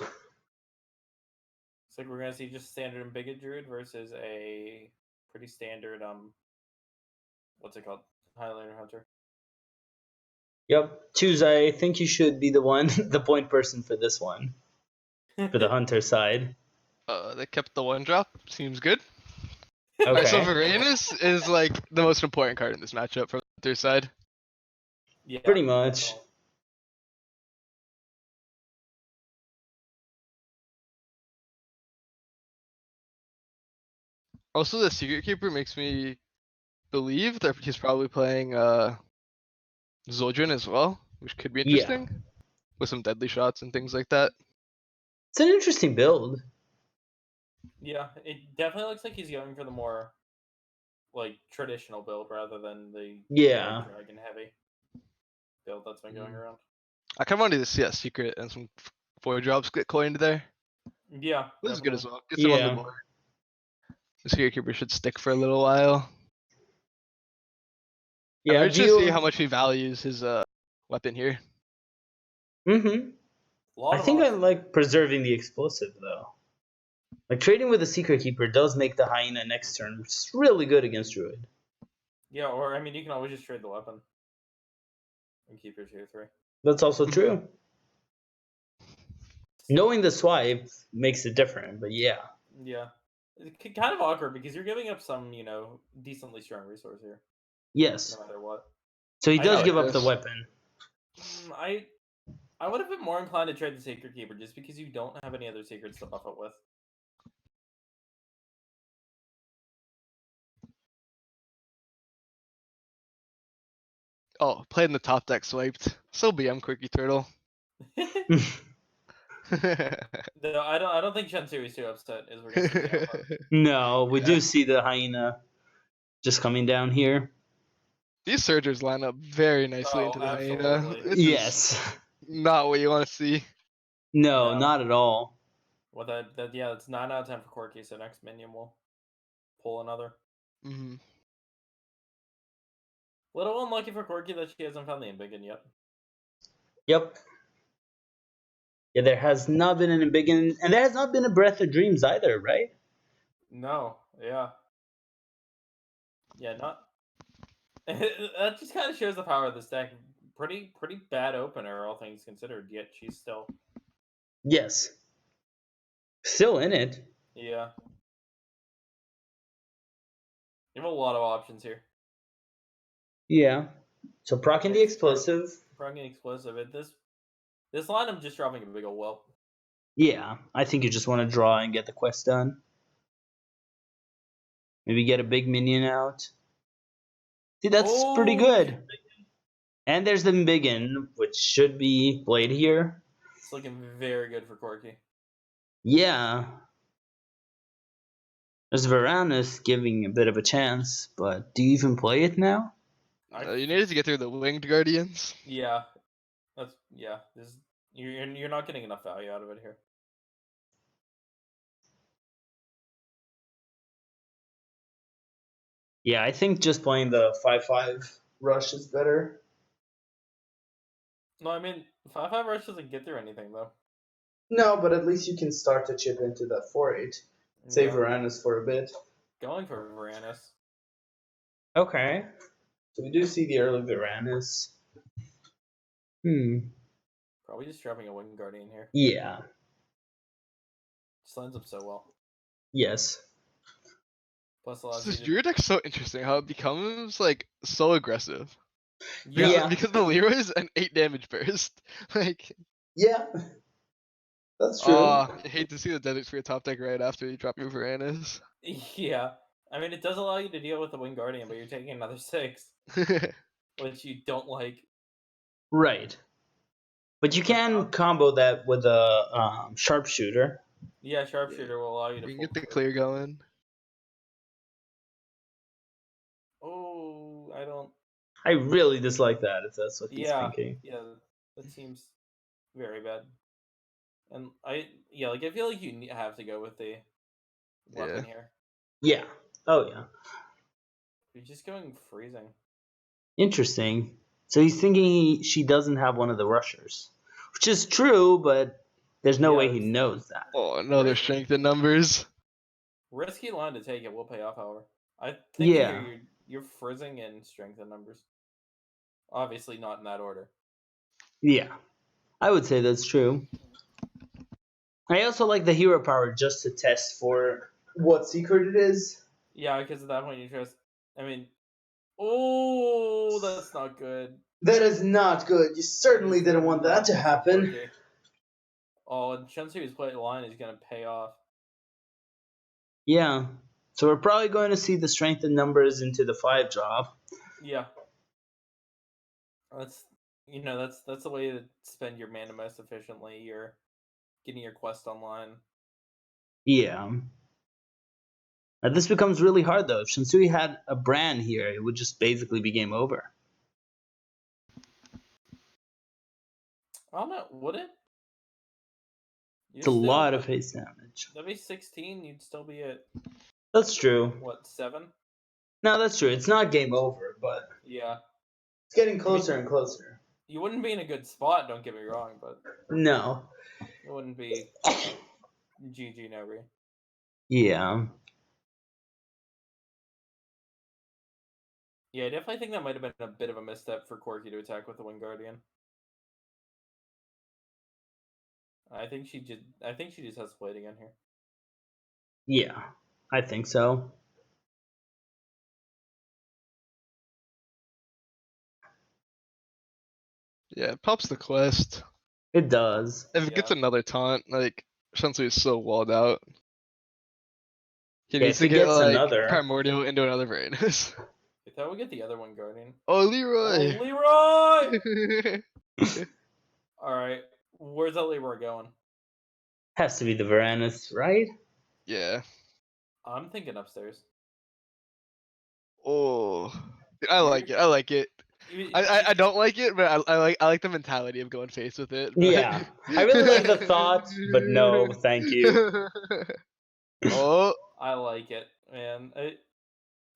It's like we're gonna see just standard and bigot druid versus a pretty standard what's it called? Highlander Hunter. Yep. Choose. I think you should be the one, the point person for this one, for the Hunter side. They kept the 1-drop. Seems good. Okay. Alright, so Varanus is like the most important card in this matchup from their side. Yeah, Pretty much. definitely. Also, the Secret Keeper makes me believe that he's probably playing Zildjian as well, which could be Yeah. interesting. With some deadly shots and things like that. It's an interesting build. Yeah, it definitely looks like he's going for the more like traditional build rather than the Yeah. dragon heavy build that's been going around. I kind of wanted to see that Secret and some 4-drops get coined there. Yeah, This is good as definitely. well. Gets him on Yeah. the board. The Secret Keeper should stick for a little while. Yeah. I'm interested to see how much he values his weapon here. Mm-hmm. Lot I of think I options. like preserving the explosive though. Like trading with the Secret Keeper does make the Hyena next turn, which is really good against Druid. Yeah, or I mean, you can always just trade the weapon and keep your tier 3. That's also true. Knowing the swipe makes it different, but yeah. Yeah. It's kind of awkward because you're giving up some, decently strong resource here, Yes. no matter what. So he I does know. give up the Yes. weapon. I would have been more inclined to trade the Sacred Keeper just because you don't have any other secrets to buff it with. Oh, played in the top deck swiped. So BM Quirky Turtle. No, I don't think Shunsui is too upset as we're gonna see the output. No, we do see the hyena just coming down here. These surgers line up very nicely Oh, into the hyena. absolutely. This is Yes. not what you want to see. No, No. not at all. Well, that's 9 out of 10 for Corky, so next minion will pull another. Hmm. Little unlucky for Corky that she hasn't found the Embiggen yet. Yep. Yeah, there has not been an Embiggen, and there has not been a Breath of Dreams either, right? No, yeah. Yeah, not. That just kind of shows the power of this deck. Pretty bad opener, all things considered, yet she's still. Yes. Still in it. Yeah. You have a lot of options here. Yeah. So procking the explosive. Probably explosive. This line, I'm just dropping a big ol' whelp. Yeah, I think you just want to draw and get the quest done. Maybe get a big minion out. See, that's pretty good. And there's the Embiggen, which should be played here. It's looking very good for Corky. Yeah. There's Varanus giving a bit of a chance, but do you even play it now? You needed to get through the Winged Guardians. Yeah, you're not getting enough value out of it here. Yeah, I think just playing the 5/5 rush is better. No, I mean 5/5 rush doesn't get through anything though. No, but at least you can start to chip into that 4/8. Save Yeah. Varanus for a bit. Going for Varanus. Okay. So we do see the early Varanus. Probably just dropping a Winged Guardian here. Yeah. Just lines up so well. Yes. Plus allows This you to... Druid deck's so interesting how it becomes like so aggressive. Yeah. Because the Leroy's an 8 damage burst. Like, Yeah. That's true. I hate to see the Desert Sphere top deck right after you drop your Varanus. Yeah. I mean, it does allow you to deal with the Winged Guardian, but you're taking another 6, which you don't like. Right. But you can combo that with a sharpshooter. Yeah, Sharpshooter will allow you to You can full get the clear. clear going. Oh, I don't... I really dislike that if that's what he's thinking. Yeah, that seems very bad. And I feel like you have to go with the weapon here. Yeah. Oh yeah. You're just going freezing. Interesting. So he's thinking she doesn't have one of the rushers, which is true, but there's no Yeah, way he it's- knows that. Oh, another strength in numbers. Risky line to take. It will pay off, however. I think Yeah. here you're frizzing in strength and numbers. Obviously not in that order. Yeah, I would say that's true. I also like the hero power just to test for what secret it is. Yeah, because at that point you just... I mean... Oh, that's not good. That is not good. You certainly didn't want that to happen. Okay. Oh, and Shensui's play line is going to pay off. Yeah. So we're probably going to see the strength in numbers into the 5 drop. Yeah. That's the way to spend your mana most efficiently. You're getting your quest online. Yeah. Now this becomes really hard though. If Shunsui had a Bran here, it would just basically be game over. I don't know, would it? It's a lot of haste damage. That'd be 16, you'd still be at, That's true. what, 7? No, that's true. It's not game over, but Yeah. it's getting closer and closer. You wouldn't be in a good spot, don't get me wrong, but No. it wouldn't be GG Nobri. Yeah. Yeah, I definitely think that might have been a bit of a misstep for Corky to attack with the Winged Guardian. I think she just has to play it again here. Yeah, I think so. Yeah, it pops the quest. It does. If it gets Yeah. another taunt, like Shunsui is so walled out. He Yeah, needs if to it get gets like another. Primordial into another Varanus. I thought we get the other one Guardian. Oh, Oh, Leroy! Leroy! All right, where's that Leroy going? Has to be the Varanus, right? Yeah. I'm thinking upstairs. Oh, I like it. I like it. I don't like it, but I like the mentality of going face with it. But... Yeah, I really like the thought, but no, thank you. Oh, I like it, man.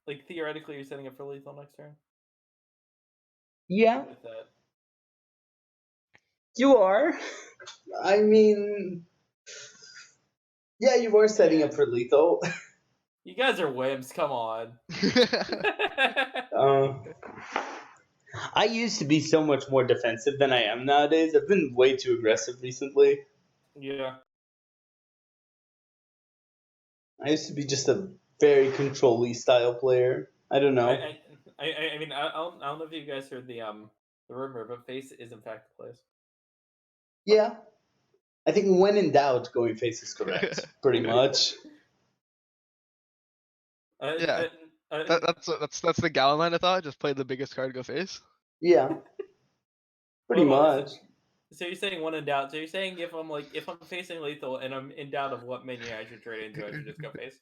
Like theoretically, you're setting up for lethal next turn Yeah, with that. you are. I mean, yeah, you are setting up for lethal. You guys are wimps. Come on. I used to be so much more defensive than I am nowadays. I've been way too aggressive recently. Yeah. I used to be just a very control-y style player. I don't know. I mean, I don't know if you guys heard the rumor, but face is in fact the place. Yeah. I think when in doubt, going face is correct. Pretty much. Yeah. That's the Gallon line. I thought just play the biggest card, go face. Yeah. Pretty Well, much. So you're saying one in doubt. So you're saying if I'm facing lethal and I'm in doubt of what minion I should trade into, I should just go face.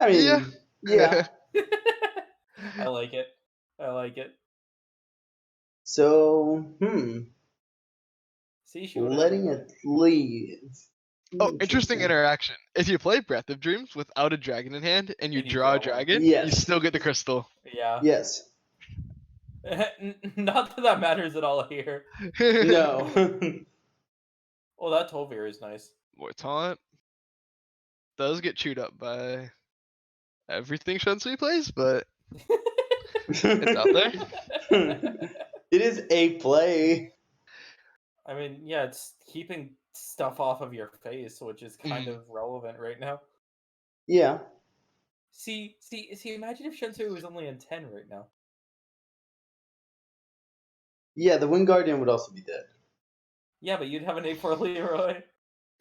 I mean, yeah. I like it. I like it. So, See, she would've- letting it leave. Oh, interesting interaction. If you play Breath of Dreams without a dragon in hand and you And you draw a draw one. dragon, Yes. you still get the crystal. Yeah. Yes. Not that matters at all here. No. Oh, that Tolvir is nice. More taunt. Does get chewed up by everything Shunsui plays, but it's out there. It is a play. I mean, yeah, it's keeping stuff off of your face, which is kind of relevant right now. Yeah. See, imagine if Shunsui was only in 10 right now. Yeah, the Wind Guardian would also be dead. Yeah, but you'd have an A4 Leroy.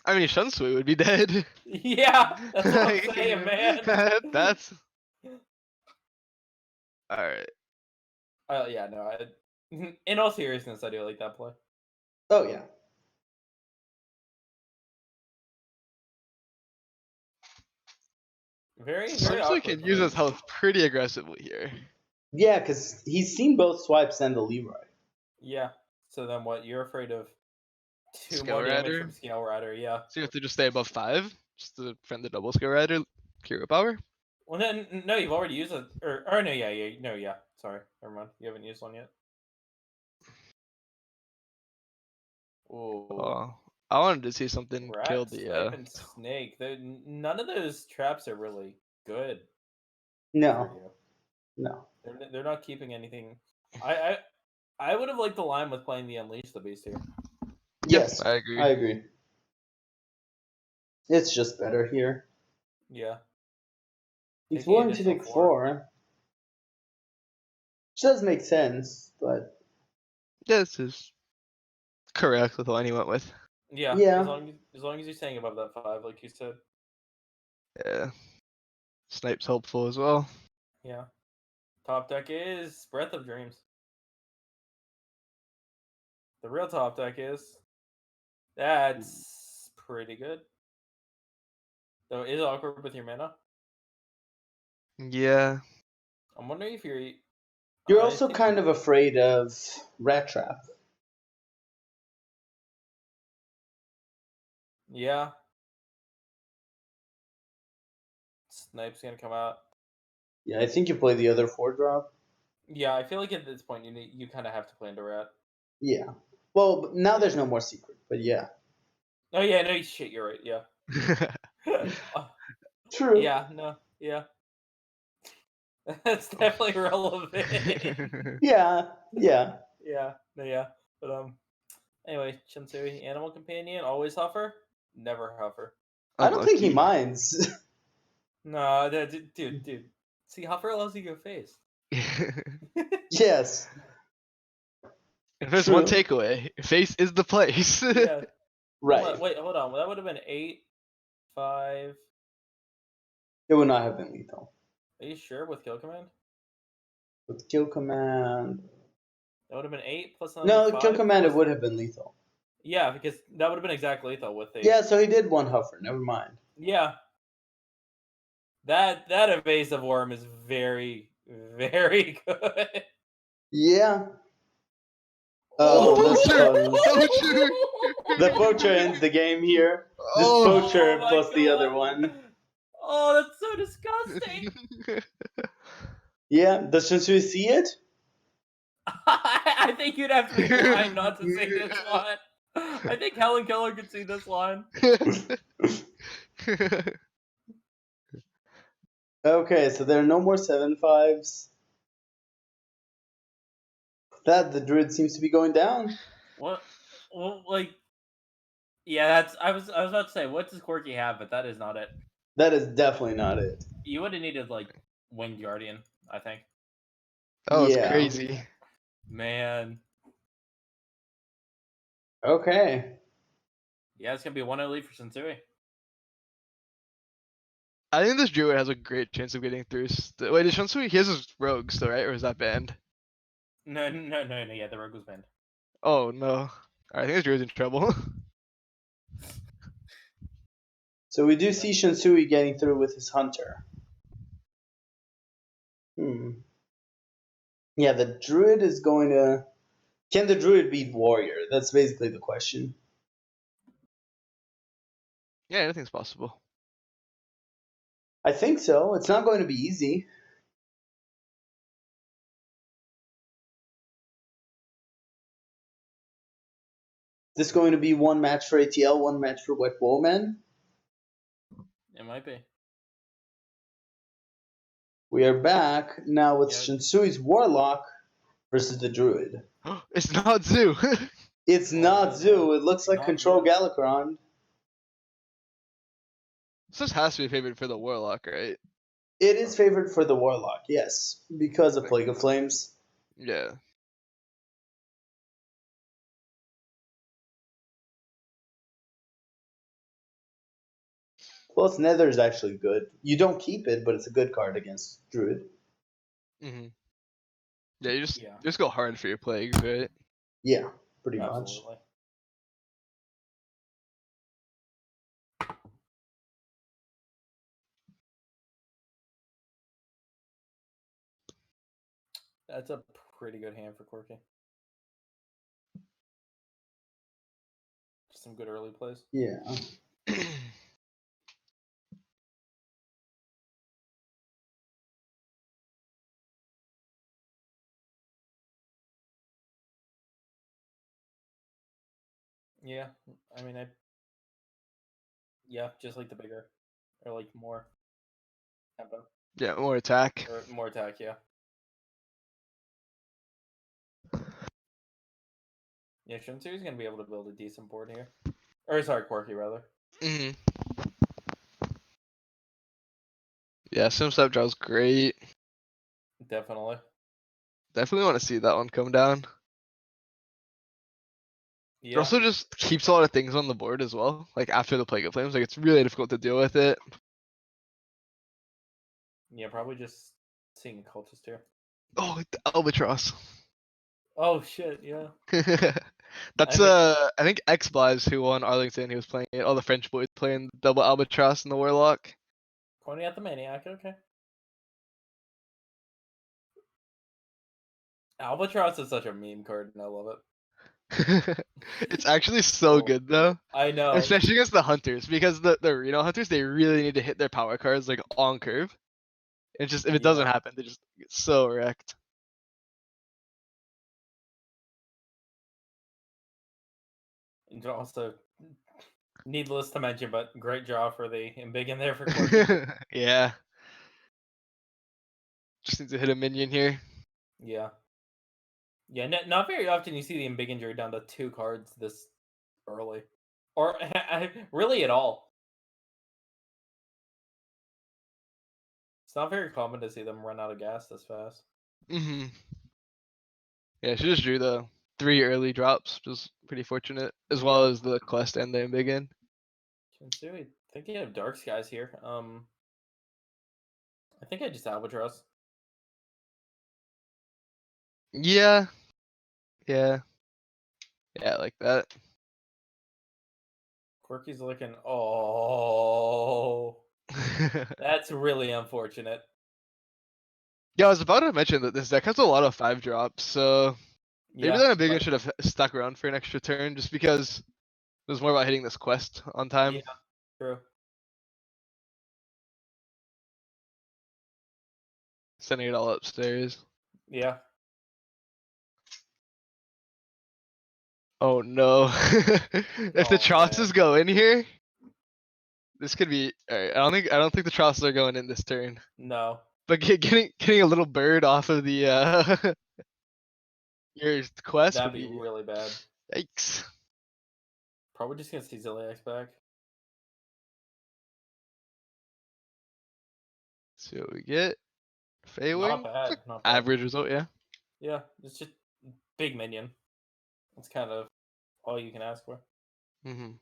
I mean, Shunsui would be dead. Yeah, that's what I'm saying, man. That's all right. Yeah, no. In all seriousness, I do like that play. Oh, yeah. Very Shunsui awkward can play. use his health pretty aggressively here. Yeah, because he's seen both swipes and the Leroy. Yeah. So then what? You're afraid of two Scale more damage Rider? from Scale Rider, yeah. So you have to just stay above 5, just to defend the double skill rider, hero power. Well, then, no, you've already used it. Or no, yeah. Sorry, never mind. You haven't used one yet. Ooh. Oh, I wanted to see something Rat, kill the. Snipe, and Snake. None of those traps are really good. No. for you. No. They're not keeping anything. I would have liked the line with playing the Unleash the Beast here. Yes, I agree. I agree. It's just better here. Yeah. He's Taking willing to additional take 4. 4. Which does make sense, but Yeah, this is correct with the line he went with. Yeah. Yeah. As long as you're staying above that 5, like you said. Yeah. Snipe's helpful as well. Yeah. Top deck is Breath of Dreams. The real top deck is. That's pretty good. Though it is awkward with your mana. Yeah. I'm wondering if you're. you're also kind of afraid of Rat Trap. Yeah. Snipe's gonna come out. Yeah, I think you play the other 4-drop. Yeah, I feel like at this point you kind of have to play into Rat. Yeah. Well, but now there's no more secret, but yeah. Oh yeah, no shit, you're right. Yeah. True. Yeah, no, yeah. That's definitely relevant. Yeah, yeah. Yeah, no, yeah, but Anyway, Shinsui, animal companion, always huffer, never huffer. I don't think he Unlucky. minds. No, dude. See, huffer allows you to go face. Yes. If there's one True. takeaway, face is the place. Yeah. Right. Wait, hold on. That would have been 8, 5. It would not have been lethal. Are you sure with kill command? With kill command. That would have been 8 plus another No, 5 kill command it plus- would have been lethal. Yeah, because that would have been exactly lethal with the. Yeah, so he did one huffer. Never mind. Yeah. That evasive worm is very, very good. Yeah. Oh, this poacher! was- Poacher! the poacher ends the game here. This Oh. poacher my plus the other God. one. Oh, that's so disgusting. Yeah, does Shinsui see it? I think you'd have to be blind not to see this line. I think Helen Keller could see this line. Okay, so there are no more 7-5s. That the druid seems to be going down. What? Well, like, yeah, that's. I was about to say, what does Quirky have? But that is not it. That is definitely not it. You would have needed like Winged Guardian, I think. That was Yeah. crazy. Man, Okay. yeah, it's gonna be a 1-0 lead for Shinsui. I think this druid has a great chance of getting through. Wait, is Shinsui? He has his rogue still, right? Or is that banned? No. Yeah, the rogue was banned. Oh no. I think this druid's in trouble. So we do see Shinsui getting through with his hunter. Yeah, the druid is going to. Can the druid beat warrior? That's basically the question. Yeah, anything's possible. I think so. It's not going to be easy. Is this going to be one match for ATL, one match for Wet Woolman? It might be. We are back now with Yeah. Shinsui's Warlock versus the Druid. It's not Zoo. It's not Zoo. It looks like Not Control Zoo. Galakron. This has to be favored for the Warlock, right? It is favored for the Warlock, yes, because of Plague of Flames. Yeah. Plus, Nether is actually good. You don't keep it, but it's a good card against Druid. Mm-hmm. Yeah, you Yeah. just go hard for your plagues, right? Yeah, pretty much. Absolutely. That's a pretty good hand for Quirky. Some good early plays. Yeah. Yeah, I mean, yeah, just like the bigger, or like more tempo, Yeah, more attack. or more attack. Yeah. Yeah, Shinsui's gonna be able to build a decent board here. Or sorry, Quirky rather. Mm-hmm. Yeah, Simstep draw's great. Definitely. Definitely want to see that one come down. It Yeah. also just keeps a lot of things on the board as well. Like after the Plague of Flames, like it's really difficult to deal with it. Yeah, probably just seeing a cultist here. Oh, the Albatross. Oh shit, yeah. That's I mean- I think X-Blaz who won Arlington. He was playing it. All the French boys playing double Albatross and the Warlock. Pointing at the Maniac, okay. Albatross is such a meme card, and I love it. It's actually so Oh. good though. I know. Especially against the hunters, because the Reno hunters, they really need to hit their power cards like on curve. It's just if it doesn't Yeah. happen, they just get so wrecked. And also, needless to mention, but great draw for the and big in there for Quirky. Yeah. Just need to hit a minion here. Yeah. Yeah, not very often you see the big injury down to 2 cards this early, or really at all. It's not very common to see them run out of gas this fast. Mm-hmm. Yeah, she just drew the 3 early drops, which was pretty fortunate, as well Yeah. as the quest and the Embiggen. Chinsui, thinking of Dark Skies here. I think I just Albatross. Yeah. Yeah. Yeah, like that. Quirky's looking. Oh, that's really unfortunate. Yeah, I was about to mention that this deck has a lot of 5 drops, so maybe Yeah, that Embiggen but- should have stuck around for an extra turn, just because it was more about hitting this quest on time. Yeah, true. Sending it all upstairs. Yeah. Oh no. If the Oh, Trosses man. go in here, this could be alright. I don't think the Trosses are going in this turn. No. But getting a little bird off of the your quest That'd would be be really bad. yikes. Probably just gonna see Ziliax back. See what we get. Feywing? Not bad. Not bad. Average result, yeah. Yeah, it's just big minion. That's kind of all you can ask for. Mm-hmm.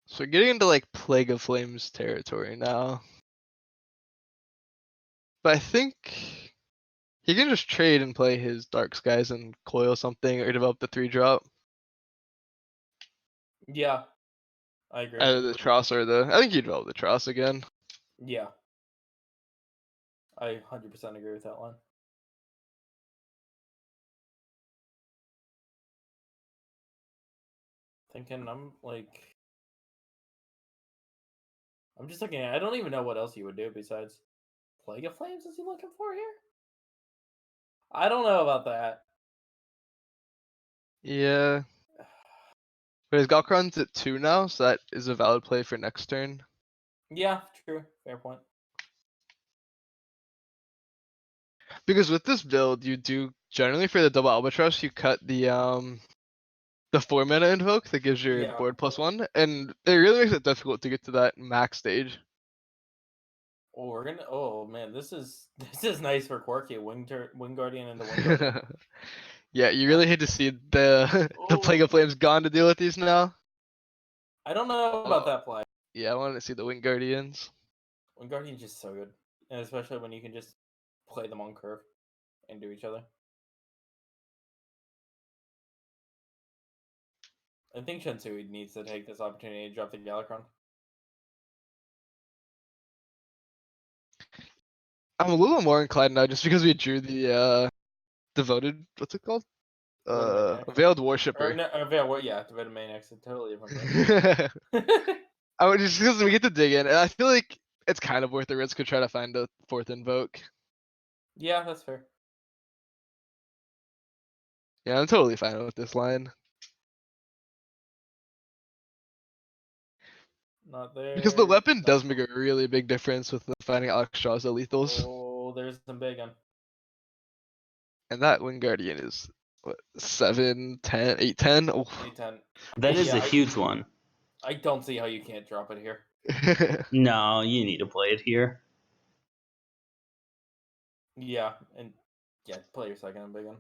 So we're getting into like Plague of Flames territory now. But I think he can just trade and play his Dark Skies and coil something or develop the 3-drop. Yeah, I agree. Either the Tross or the. I think he'd develop the Tross again. Yeah, I 100% agree with that one. Thinking, I'm just looking at. I don't even know what else you would do besides Plague of Flames. Is he looking for here? I don't know about that. Yeah. But his Galkron's at 2 now, so that is a valid play for next turn. Yeah, true. Fair point. Because with this build, you do generally for the double albatross, you cut the 4-mana invoke that gives your Yeah. board +1, and it really makes it difficult to get to that max stage. Oh, we're gonna. Oh man, this is nice for Quirky. Wing Guardian and the Wing Guardian. Yeah, you really hate to see the the Plague of Flames gone to deal with these now. I don't know about Oh. that play. Yeah, I wanted to see the Wing Guardians. Wing Guardian's just so good, and especially when you can just play them on curve and do each other. I think Shinsui needs to take this opportunity to drop the Galakrond. I'm a little more inclined now just because we drew the devoted, what's it called? Veiled Worshipper. Yeah, Devoted Maniacs, a totally different thing. I would just because we get to dig in, and I feel like it's kind of worth the risk to try to find a 4th invoke. Yeah, that's fair. Yeah, I'm totally fine with this line. Not there. Because the weapon not- does make a really big difference with finding Alex Shaw's lethals. Oh, there's some big one. And that Wing Guardian is, what, 7, 10, 8, 10? Oh. A10. That is Yeah, a huge one. I don't see how you can't drop it here. No, you need to play it here. Yeah, and yeah, play your second big one.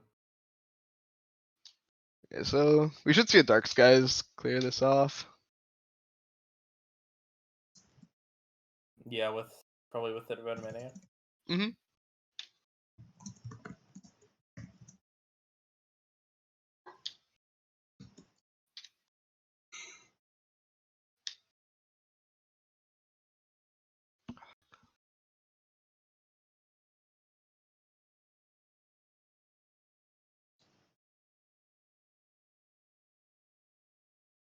Yeah, so we should see a Dark Skies clear this off. Yeah, probably with the Devoted Maniac. Mm-hmm.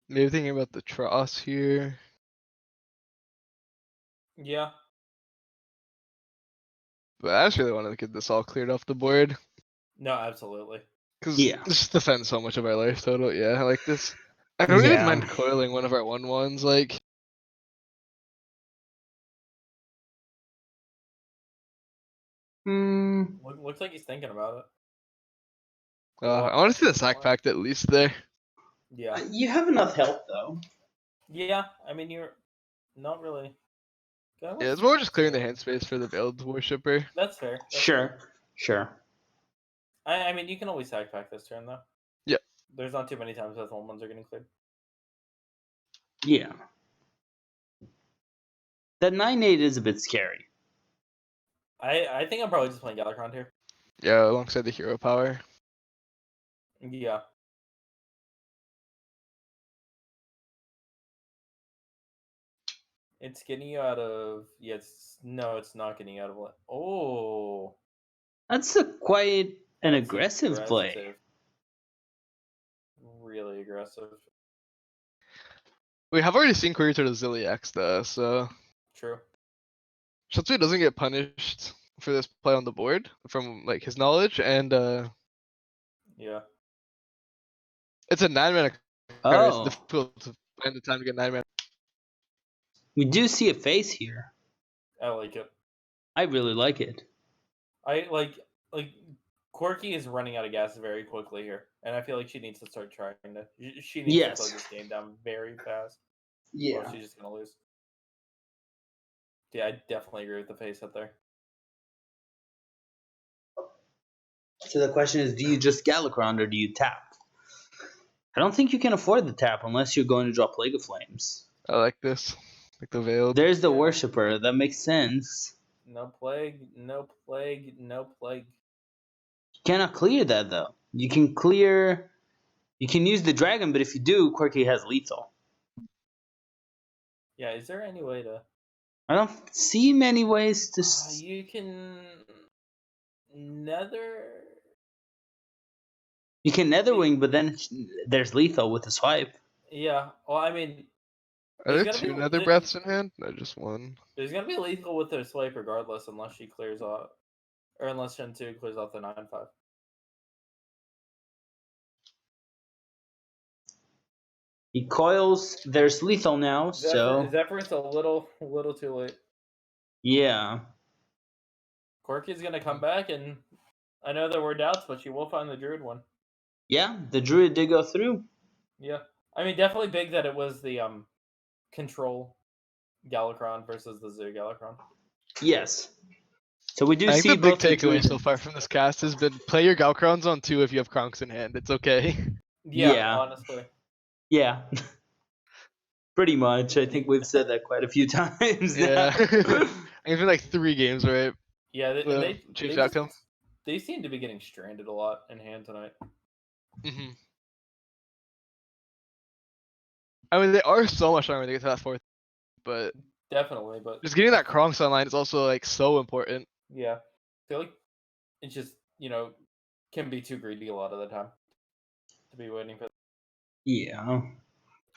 Maybe thinking about the Tross here. Yeah. But I just really want to get this all cleared off the board. No, absolutely. Because Yeah. this just defends so much of our life total. Yeah, I like this. I don't even Yeah. mind coiling one of our 1/1s. Like, Looks like he's thinking about it. I want to see the sack pact at least there. Yeah. You have enough health though. Yeah, I mean, you're not really. Yeah, it's more just clearing the hand space for the Veiled Worshipper. That's fair. That's Sure. I mean, you can always sack pack this turn, though. Yep. There's not too many times that the ones are getting cleared. Yeah. That 9/8 is a bit scary. I think I'm probably just playing Galakrond here. Yeah, alongside the hero power. Yeah. It's getting you out of. Yeah, no, it's not getting you out of. Oh. That's quite an That's aggressive play. aggressive. Really aggressive. We have already seen Query to the Ziliax though, so True. Shatsui doesn't get punished for this play on the board from like his knowledge, and Yeah. it's a 9-mana card. Oh, It's difficult to find the time to get 9 mana. we do see a face here. I like it. I really like it. I like Quirky is running out of gas very quickly here, and I feel like she needs to start trying to. She needs Yes. to slow this game down very fast. Or Yeah. she's just gonna lose. Yeah, I definitely agree with the face hit there. So the question is, do you just Galakrond or do you tap? I don't think you can afford the tap unless you're going to draw Plague of Flames. I like this, like the Veiled. There's the Yeah. Worshipper. That makes sense. No plague, no plague, no plague. You cannot clear that though. You can clear. You can use the dragon, but if you do, Quirky has lethal. Yeah, is there any way to? I don't see many ways to. You can nether. You can Netherwing, but then there's lethal with the swipe. Yeah. Well, I mean, Are there's there gotta be- 2 Nether Breaths in hand? No, just 1. there's gonna be lethal with their swipe regardless, unless she clears off, or unless Shen-2 clears off the 9/5. He coils. There's lethal now, so Zephyr's a little too late. yeah. Quirky's gonna come back, and I know there were doubts, but she will find the Druid one. Yeah, the Druid did go through. Yeah, I mean, definitely big that it was the control Galakrond versus the Zoo Galakrond. Yes. So we do I think see the big both the takeaway Druid- so far from this cast has been play your Galkrons on 2 if you have Kronks in hand. It's okay. Yeah. Honestly. Yeah. Pretty much. I think we've said that quite a few times. Yeah. now. It's been like 3 games, right? Yeah, Well, they change they the outcome. They seem to be getting stranded a lot in hand tonight. Mm-hmm. I mean, they are so much stronger when they get to that 4th, but Definitely, but just getting that Kronks online is also like so important. yeah, I feel like it's just can be too greedy a lot of the time to be waiting for. Yeah.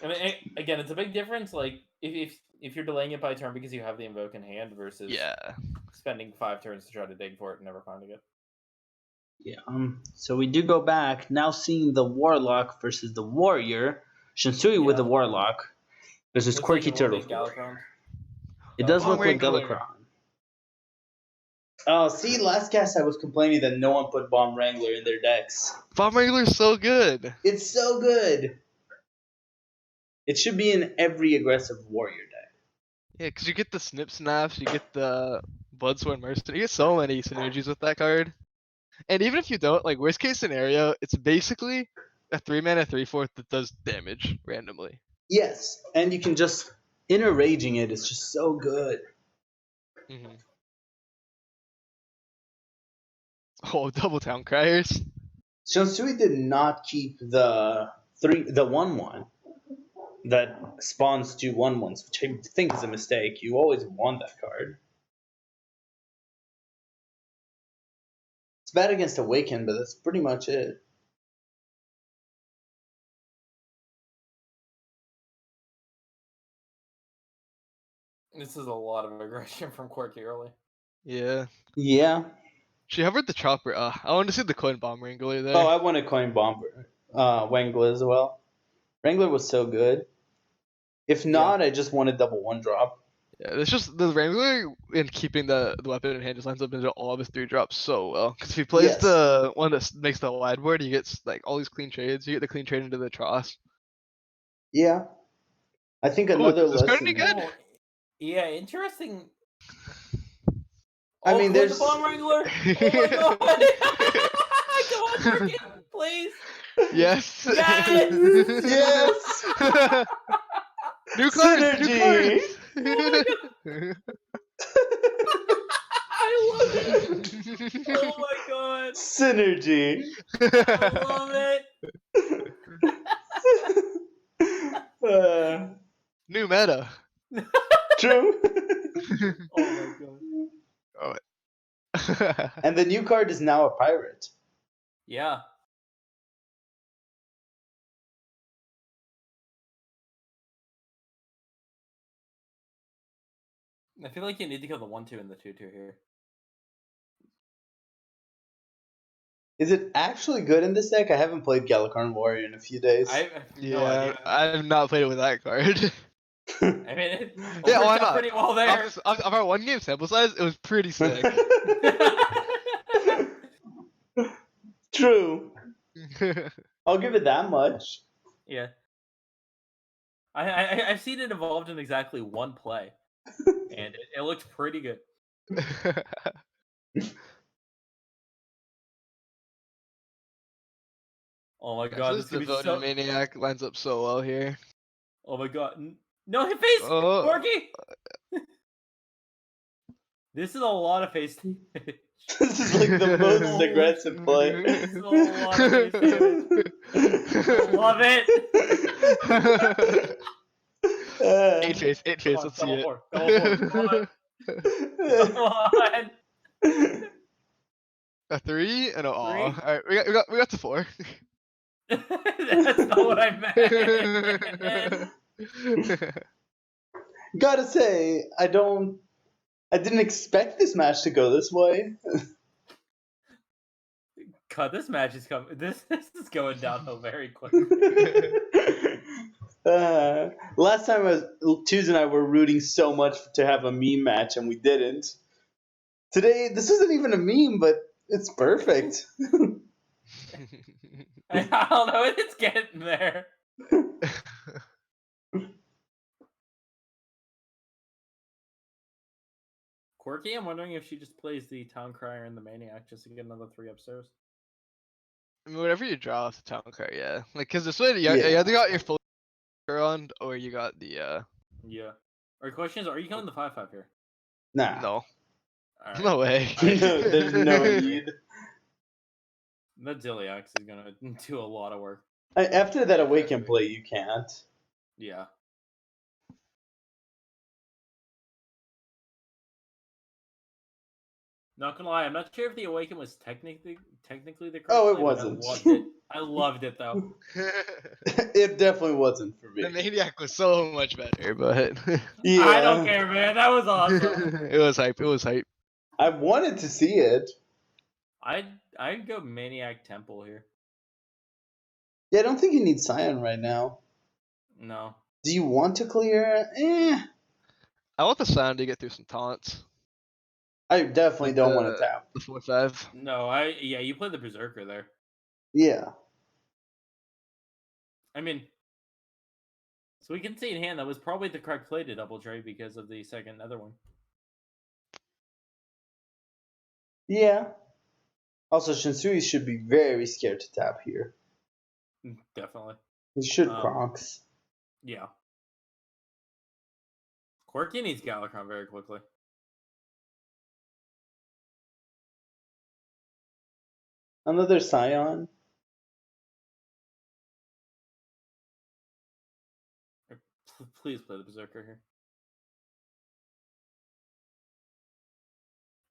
I mean, again, it's a big difference. Like if you're delaying it by a turn because you have the invoke in hand versus spending 5 turns to try to dig for it and never finding it. Yeah. So we do go back now, seeing the Warlock versus the Warrior. Shinsui with the Yeah. Warlock versus Looks Quirky like it will Turtle. be Galakrond. It does Oh, look like Wrangler. Galakrond. Oh, see, last cast I was complaining that no one put Bomb Wrangler in their decks. Bomb Wrangler's so good. It's so good. It should be in every aggressive Warrior deck. Yeah, because you get the Snip Snaps, you get the Bloodsworn Mercenary, you get so many synergies with that card. And even if you don't, like, worst case scenario, it's basically a 3-mana 3/4 that does damage randomly. Yes, and you can just inner raging it. It's just so good. Mm-hmm. Oh, double Town Criers. Shinsui did not keep the 1/1 that spawns 2 1/1s, which I think is a mistake. You always want that card. It's bad against Awaken, but that's pretty much it. This is a lot of aggression from Quirky early. Yeah. Yeah. She hovered the Chopper. I want to see the Coin Bomb Wrangler there. Oh, I want a Coin Bomber. Wrangler as well. Wrangler was so good. If not, I just want a double 1-drop. Yeah, it's just the Wrangler in keeping the weapon in hand just lines up into all of his 3-drops so well. Because if he plays Yes. the one that makes the wide board, he gets like all these clean trades. You get the clean trade into the Tross. Yeah. I think Oh, another this card lesson. any good? Oh, yeah, interesting. I Oh, mean, good, there's- the Bomb Wrangler. Oh my god! Come on, Turkey, please. Yes. Yes! Yes! New cards. Synergy! New cards. I love it. Oh my god, Synergy. I love it. New meta. True. Oh my god. Oh. And the new card is now a pirate. Yeah. I feel like you need to kill the 1/2 and the 2/2 here. Is it actually good in this deck? I haven't played Galakarn Warrior in a few days. I have no Yeah, idea. I have not played it with that card. I mean, it Yeah, why worked out not? pretty well there. Of our 1 game sample size, it was pretty sick. True. I'll give it that much. Yeah. I've seen it evolved in exactly one play, and it looked pretty good. Oh my god, This this is gonna be devoted so. maniac lines up so well here. Oh my god, no hit face, Oh. Corky. This is a lot of face damage. This is like the most aggressive play. This is a lot of face damage. I love it. 8 face, Come on, let's see double it. four, come on. A 3 and a aw. 3? Alright, we got to 4. That's not what I meant. Gotta say, I didn't expect this match to go this way. God, this match is coming. This is going downhill very quickly. Last time Tuz and I were rooting so much to have a meme match and we didn't. Today, this isn't even a meme, but it's perfect. I don't know. It's getting there. Quirky, I'm wondering if she just plays the Town Crier and the Maniac just to get another 3 upstairs. I mean, whatever you draw off the town card, yeah. Like, cause this way, you Yeah. either got your full on, or you got the Yeah. Our question is, are you coming the 5/5 here? Nah. no, Alright. no way. There's no need. That Ziliax is gonna do a lot of work. After that Awaken play, you can't. Yeah. Not gonna lie, I'm not sure if the Awaken was technically the correct Oh, it play, but wasn't. I loved it. I loved it though. It definitely wasn't for me. The maniac was so much better, but Yeah. I don't care, man. That was awesome. it was hype. It was hype. I wanted to see it. I'd go Maniac Temple here. Yeah, I don't think you need Scion right now. No. Do you want to clear? I want the sound to get through some taunts. I definitely don't want to tap. The 4/5. No, yeah, you play the Berserker there. Yeah. I mean, so we can see in hand that was probably the correct play to double trade because of the second other one. Yeah. Also, Shinsui should be very scared to tap here. Definitely. He should Um, Crocs. Yeah. Quirky needs Galakrond very quickly. Another Scion. Please play the Berserker here.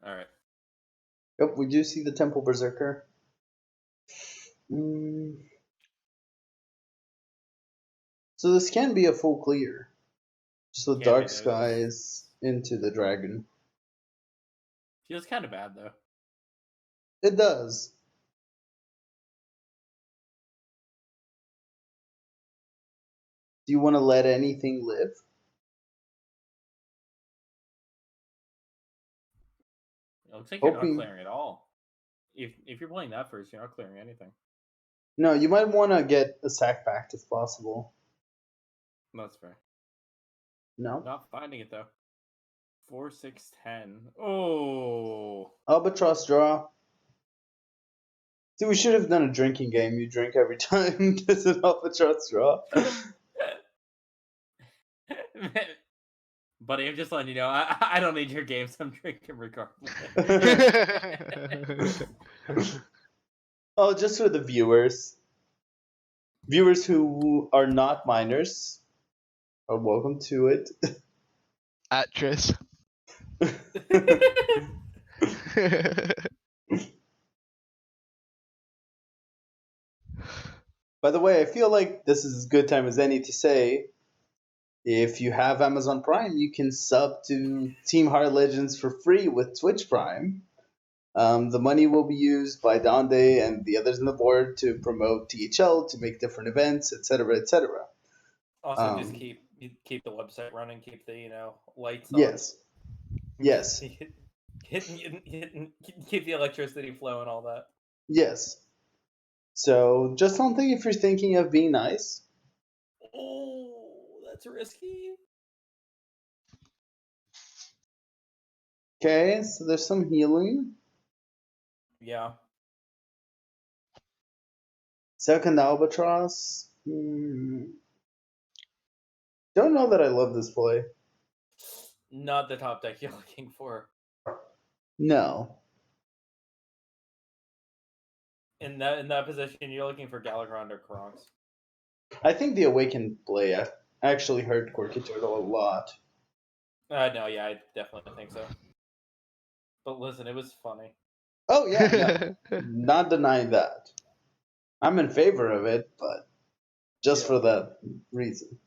Alright. Yep, we do see the Temple Berserker. So this can be a full clear. Just with Can Dark be, though. Skies into the dragon. Feels kind of bad though. It does. Do you want to let anything live? It looks like you're Hoping- not clearing at all. If you're playing that first, you're not clearing anything. No, you might want to get a sack back if possible. That's fair. No? Not finding it though. 4, 6, 10. Oh. Albatross draw. See, we should have done a drinking game. You drink every time. There's an albatross draw. Buddy, I'm just letting you know, I don't need your games. I'm drinking regardless. Oh, just for the viewers. Viewers who are not minors are welcome to it. At Tris. By the way, I feel like this is as good time as any to say, if you have Amazon Prime, you can sub to Team Heart Legends for free with Twitch Prime. The money will be used by Donde and the others on the board to promote THL, to make different events, etc., etc. Also, just keep the website running, keep the lights on. Yes. Yes. Keep the electricity flow and all that. Yes. So just something if you're thinking of being nice. Oh, that's risky. Okay, so there's some healing. Yeah. Second Albatross. Don't know that I love this play. Not the top deck you're looking for. No. In that position, you're looking for Galakrond or Kronx. I think the Awakened play actually hurt Quirky Turtle a lot. No, yeah, I definitely think so. But listen, it was funny. Oh, yeah, no. Not denying that. I'm in favor of it, but just for that reason.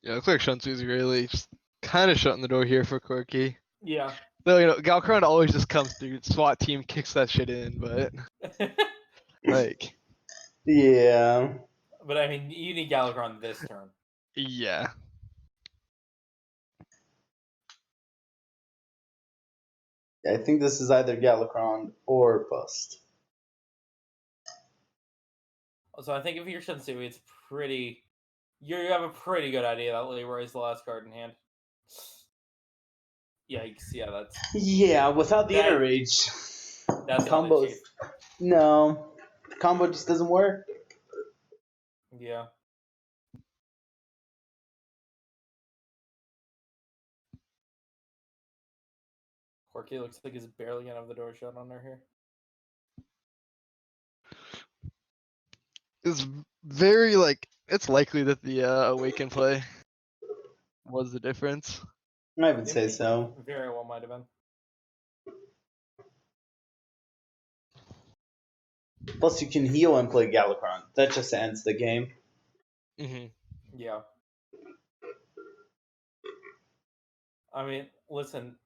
Yeah, it looks like Shunsu's really just kind of shutting the door here for Corky. Yeah. Though, Galcron always just comes through, SWAT team kicks that shit in, but like, Yeah. But I mean, you need Galakrond this turn. yeah. I think this is either Galakrond or bust. So I think if you're Shunsui, it's pretty. You have a pretty good idea that Leroy's the last card in hand. Yikes! Yeah, that's Yeah, without the That- inner rage. that's the combos. only chief. No. The combo just doesn't work. Yeah. Corky looks like he's barely gonna have the door shut on her here. It's very, like, it's likely that the Awaken play was the difference. I would say so. Very well might have been. Plus, you can heal and play Galakrond. That just ends the game. Mm-hmm. Yeah. I mean, listen,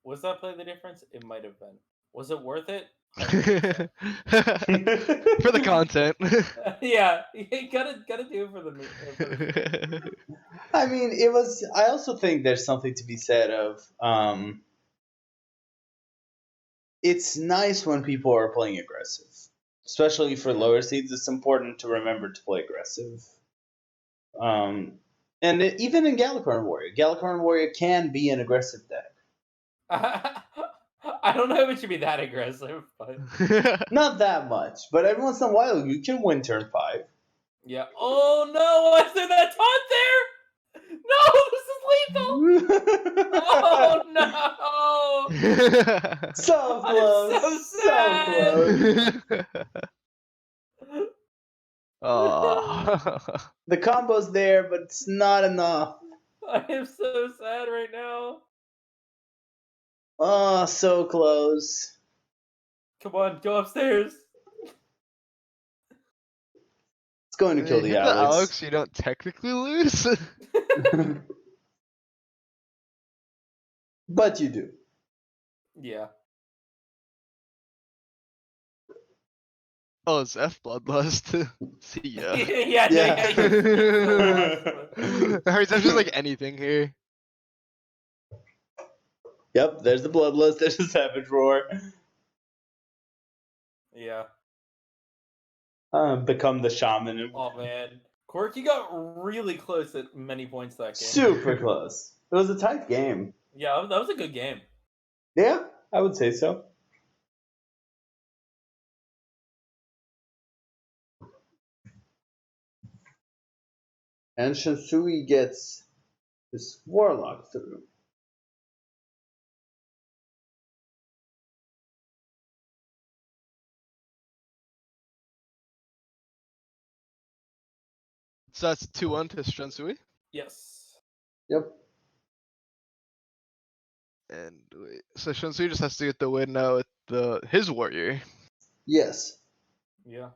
was that play the difference? It might have been. Was it worth it? For the content. Yeah, you gotta do it for the. I mean, it was. I also think there's something to be said of. It's nice when people are playing aggressive, especially for lower seeds. It's important to remember to play aggressive. Even in Galakrond Warrior can be an aggressive deck. I don't know if it should be that aggressive, but Not that much, but every once in a while you can win turn 5. yeah. Oh no! Was there that taunt there? No, this is lethal. Oh no! So I'm close. so sad. close. Oh. The combo's there, but it's not enough. I am so sad right now. Oh, so close. Come on, go upstairs. It's going to kill Hey, the hit Alex. You don't technically lose. But you do. Yeah. Oh, it's F Bloodlust. See ya. yeah, no, Yeah. yeah, Alright, that's just like anything here. Yep, there's the Bloodlust, there's the Savage Roar. yeah. Become the Shaman. And Oh man, Quirk, you got really close at many points that game. super close. It was a tight game. Yeah, that was a good game. Yeah, I would say so. And Shinsui gets his Warlock through. So that's 2-1 to Shansui. Yes. Yep. And wait, so Shansui just has to get the win now with his warrior. Yes. Yeah.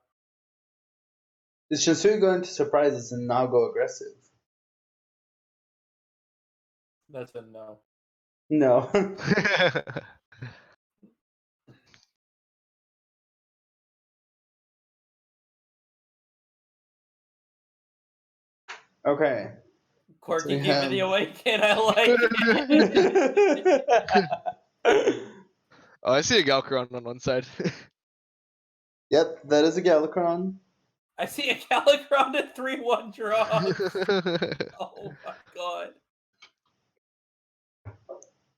Is Shinsui going to surprise us and now go aggressive? That's a no. No. Okay. Quirk, So you we keep have- me awake, and I like it. Oh, I see a Galcaron on one side. Yep, that is a Galakron. I see a Calicron at 3-1 draw. Oh my god.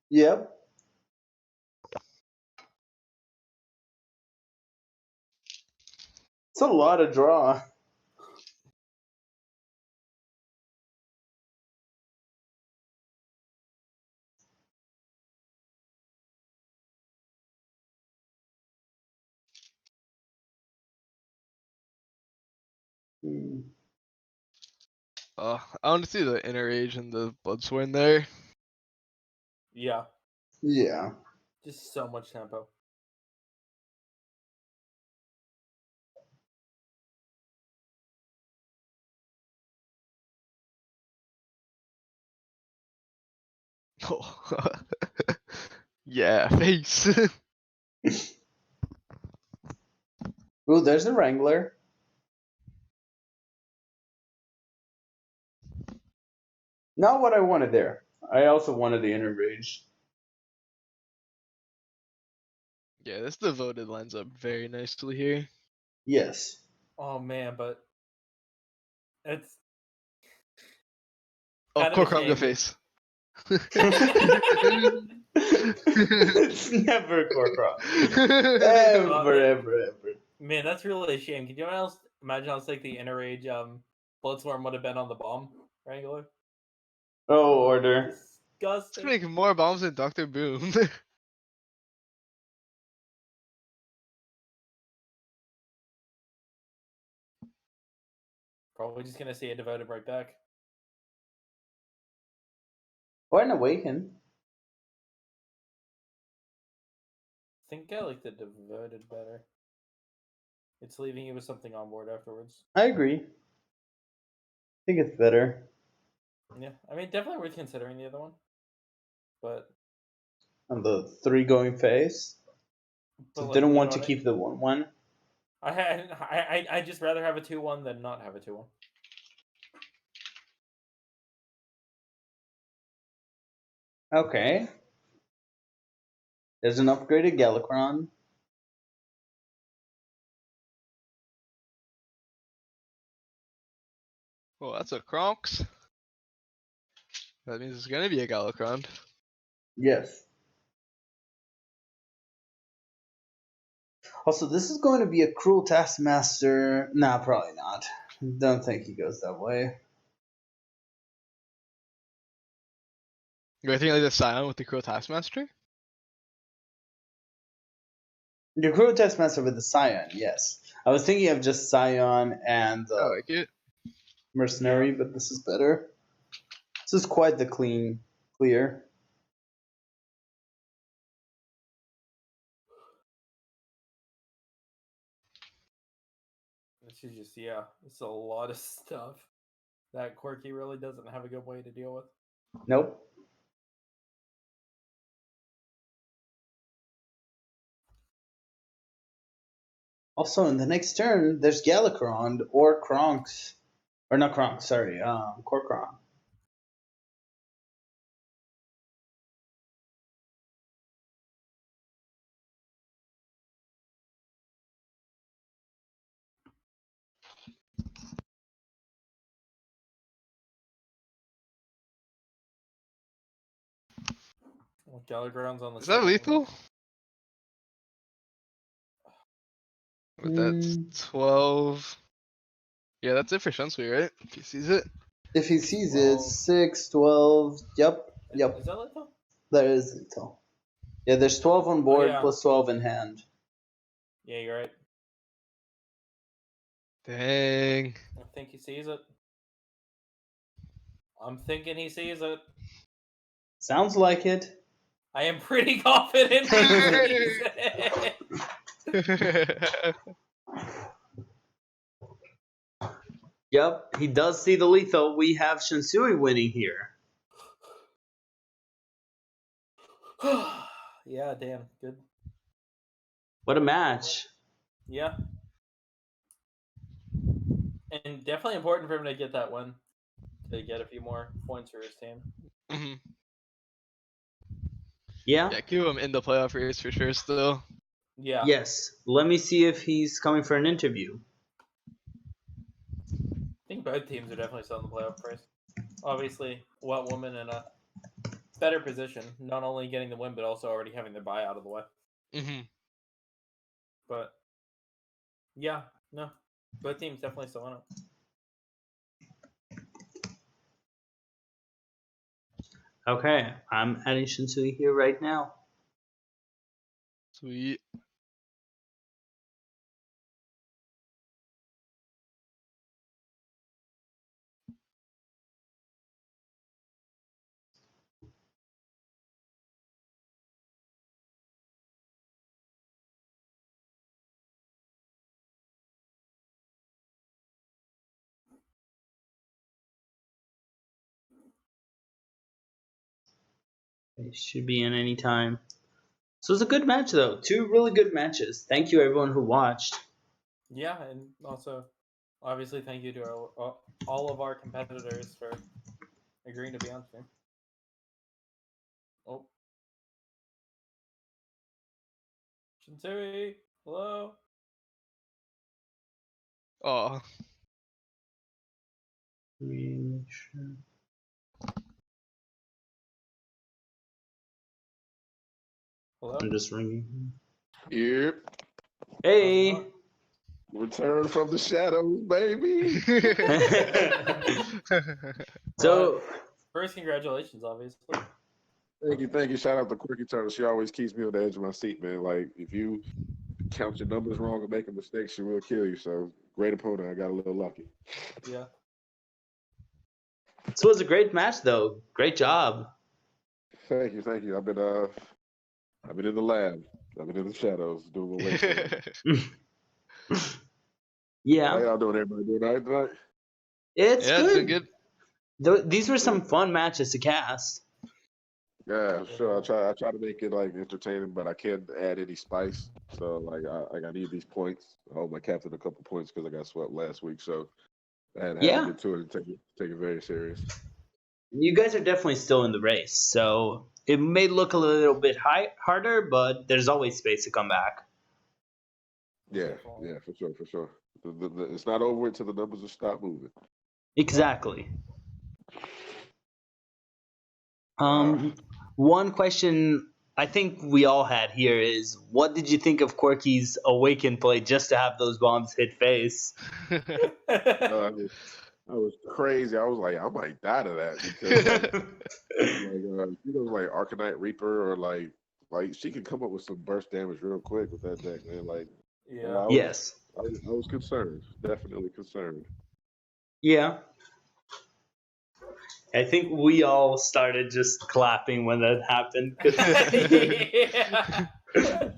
Yep. It's a lot of draw. Hmm. Oh, I want to see the Inner Rage and the Bloodsworn there. Yeah. Yeah. Just so much tempo. Oh. Yeah, face. Ooh, there's a Wrangler. Not what I wanted there. I also wanted the Inner Rage. Yeah, this devoted lines up very nicely here. Yes. Oh man, but it's Oh, kind of a Korkronga shame. face. It's never Korkron. Oh, Ever. Man, that's really a shame. Can you imagine how sick the Inner Rage Bloodstorm would have been on the bomb Wrangler? Oh, order. Let's Disgusting. make more bombs than Dr. Boom. Probably just gonna see it devoted right back. Or an Awaken. I think I like the devoted better. It's leaving you with something on board afterwards. I agree. I think it's better. Yeah, I mean, definitely worth considering the other one. But On the 3 going phase. So like, didn't you want know to what keep the 1-1. I just rather have a 2-1 than not have a 2-1. Okay. There's an upgraded Galakron. Oh, that's a Kronks. That means it's gonna be a Galakron. Yes. Also, this is going to be a cruel Taskmaster. Nah, probably not. Don't think he goes that way. You're thinking like the Scion with the Crow Taskmaster? The cruel Taskmaster with the Scion, yes. I was thinking of just Scion and I like it. Mercenary, but this is better. This is quite the clear. It's She's just, yeah, it's a lot of stuff that Corky really doesn't have a good way to deal with. Nope. Also, in the next turn, there's Galakrond or Kronks. Or not Kronk, sorry, Korkron. Well, Galaground's on the Is that second lethal? But that's 12. Yeah, that's it for Shunsui, right? If he sees it. If he sees 12. it, 6, 12. Yep, yep. Is that lethal? There is lethal. Yeah, there's 12 on board yeah. plus 12 in hand. Yeah, you're right. Dang. I think he sees it. I'm thinking he sees it. Sounds like it. I am pretty confident he sees it. Yep, he does see the lethal. We have Shunsui winning here. Yeah, damn. Good. What a match. Yeah. And definitely important for him to get that win. To get a few more points for his team. Mhm. Yeah? Yeah, keep him in the playoff race for sure still. Yeah. Yes. Let me see if he's coming for an interview. I think both teams are definitely still in the playoff race. Obviously, Wet Woman in a better position, not only getting the win, but also already having their bye out of the way. Mm-hmm. But yeah, no, both teams definitely still in it. Okay, I'm adding Shunsui here right now. Sweet. It should be in any time. So it's a good match, though. Two really good matches. Thank you, everyone who watched. Yeah, and also, obviously, thank you to all of our competitors for agreeing to be on stream. Oh. Shinsui, hello? Oh. Hello? I'm just ringing. Yep. Hey! Return from the shadows, baby. So, First, congratulations, obviously. Thank you. Shout out to Quirky Turtle. She always keeps me on the edge of my seat, man. Like, if you count your numbers wrong or make a mistake, she will kill you. So, great opponent. I got a little lucky. Yeah. this was a great match, though. Great job. Thank you. I've been in the lab. I've been in the shadows doing my way. Yeah, How y'all doing? Everybody doing all right tonight? it's Yeah, good. it's been good. These were some fun matches to cast. Yeah, sure. I try to make it like entertaining, but I can't add any spice. So like I need these points. I hold my captain a couple points because I got swept last week. So I had Yeah. to get to it and take it very serious. You guys are definitely still in the race, so it may look a little bit harder, but there's always space to come back. Yeah, for sure. It's not over until the numbers will stop moving. Exactly. One question I think we all had here is, what did you think of Quirky's Awaken play just to have those bombs hit face? I was crazy. I was like, I might die to that because you know, like Arcanite Reaper or like she can come up with some burst damage real quick with that deck, man. Like, Yeah. Yes. I was concerned, definitely concerned. Yeah. I think we all started just clapping when that happened. 'Cause Yeah.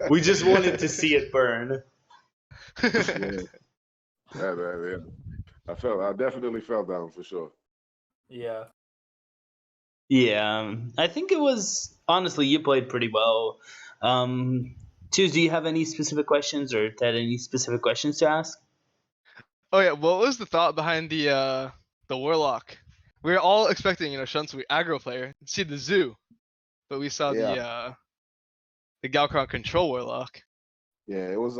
we just wanted to see it burn. Yeah. Yeah. I definitely felt that one for sure. Yeah. Yeah, I think it was honestly you played pretty well. Twos, do you have any specific questions or Ted any specific questions to ask? Oh yeah, what was the thought behind the warlock? We were all expecting, Shun to be aggro player, see the zoo, but we saw Yeah. the Galcron control warlock. Yeah, it was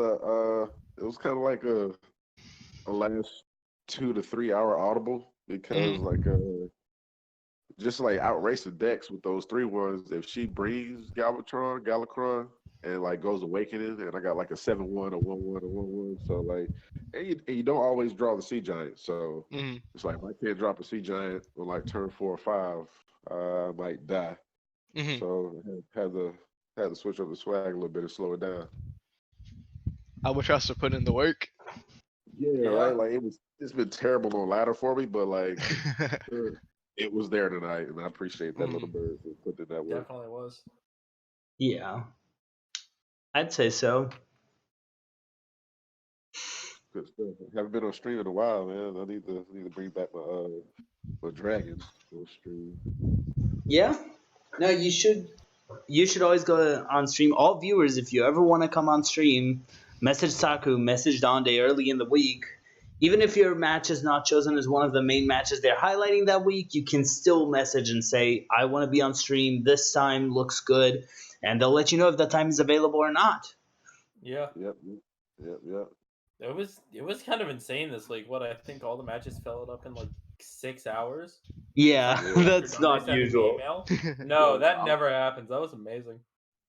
kind of like a last 2 to 3 hour audible because just like outrace the decks with those 3/1s. If she brings Galakron, and like goes awakening, and I got like a 7/1, a 1/1, a 1/1. So like, and you don't always draw the Sea Giant. So it's like if I can't drop a Sea Giant on like turn 4 or 5, I might die. So I had to switch up the swag a little bit and slow it down. Albatross are putting in the work. Yeah, right. Like it's been terrible on ladder for me, but like it was there tonight, and I appreciate that little bird for putting that work. Definitely was. Yeah, I'd say so. Good stuff. I haven't been on stream in a while, man. I need to bring back my dragon on stream. Yeah, no, you should always go on stream. All viewers, if you ever want to come on stream, message Saku, message Donde early in the week. Even if your match is not chosen as one of the main matches they're highlighting that week, you can still message and say, I want to be on stream. This time looks good. And they'll let you know if that time is available or not. Yeah. Yep. It was kind of insane this week. I think all the matches filled up in like 6 hours. Yeah, After that's Donde not sent me the usual. email. No, that never happens. That was amazing.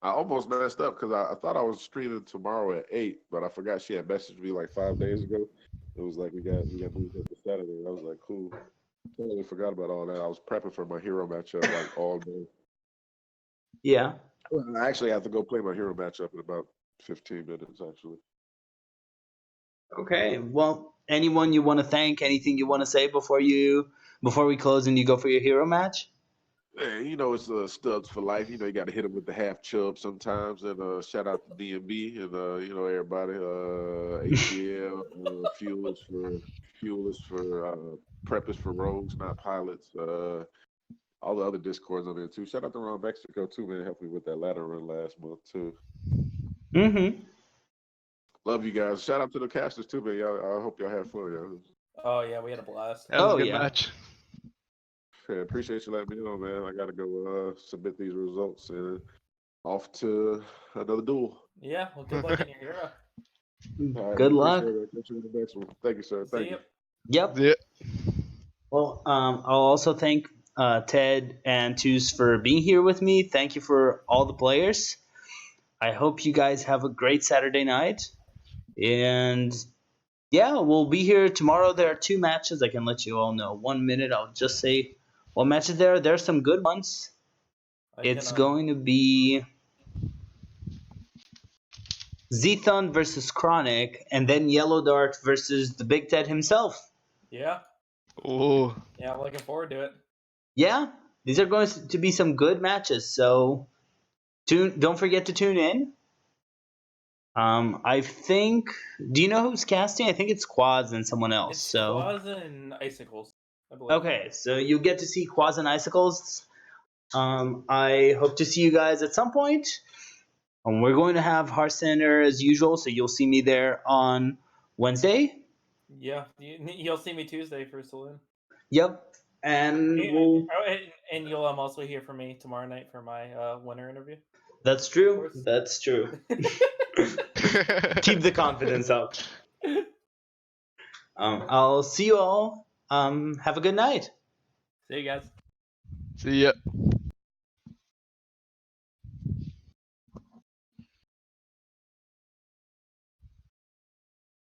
I almost messed up because I thought I was streaming tomorrow at 8, but I forgot she had messaged me like 5 days ago. It was like we got moved up to Saturday. I was like, cool. Totally forgot about all that. I was prepping for my hero matchup like all day. Yeah. I actually have to go play my hero matchup in about 15 minutes, actually. Okay. Well, anyone you want to thank? Anything you want to say before we close and you go for your hero match? Hey, it's Stubbs for life. You got to hit him with the half chub sometimes. And shout out to DMB and everybody. ATL, Fuel is for Prep is for rogues, not pilots. All the other Discords on there too. Shout out to Ron Mexico too, man. Helped me with that ladder run last month too. Love you guys. Shout out to the casters too, man. I hope y'all had fun, y'all. Oh yeah, we had a blast. That was a good match. Yeah, appreciate you letting me know, man. I gotta go submit these results and off to another duel. Yeah, well, good luck in your hero. Right, Good luck. Catch you in the next one. Thank you, sir. Thank you. Yep. Yeah. Well, I'll also thank Ted and Twos for being here with me. Thank you for all the players. I hope you guys have a great Saturday night. And yeah, we'll be here tomorrow. There are 2 matches. I can let you all know. 1 minute, I'll just say what matches there are. There are some good ones. It's going to be Zethon versus Chronic, and then Yellow Dart versus the Big Ted himself. Yeah. Oh. Yeah, I'm looking forward to it. Yeah, these are going to be some good matches. So don't forget to tune in. I think. Do you know who's casting? I think it's Quaz and someone else. It's Quaz and Icicles, I believe. Okay, so you get to see Quaz and Icicles. I hope to see you guys at some point. We're going to have Heart Center as usual, so you'll see me there on Wednesday. Yeah, you'll see me Tuesday for Saloon. Yep, and and you'll also hear from me tomorrow night for my winner interview. That's true. That's true. Keep the confidence up. I'll see you all. Have a good night. See you guys. See ya.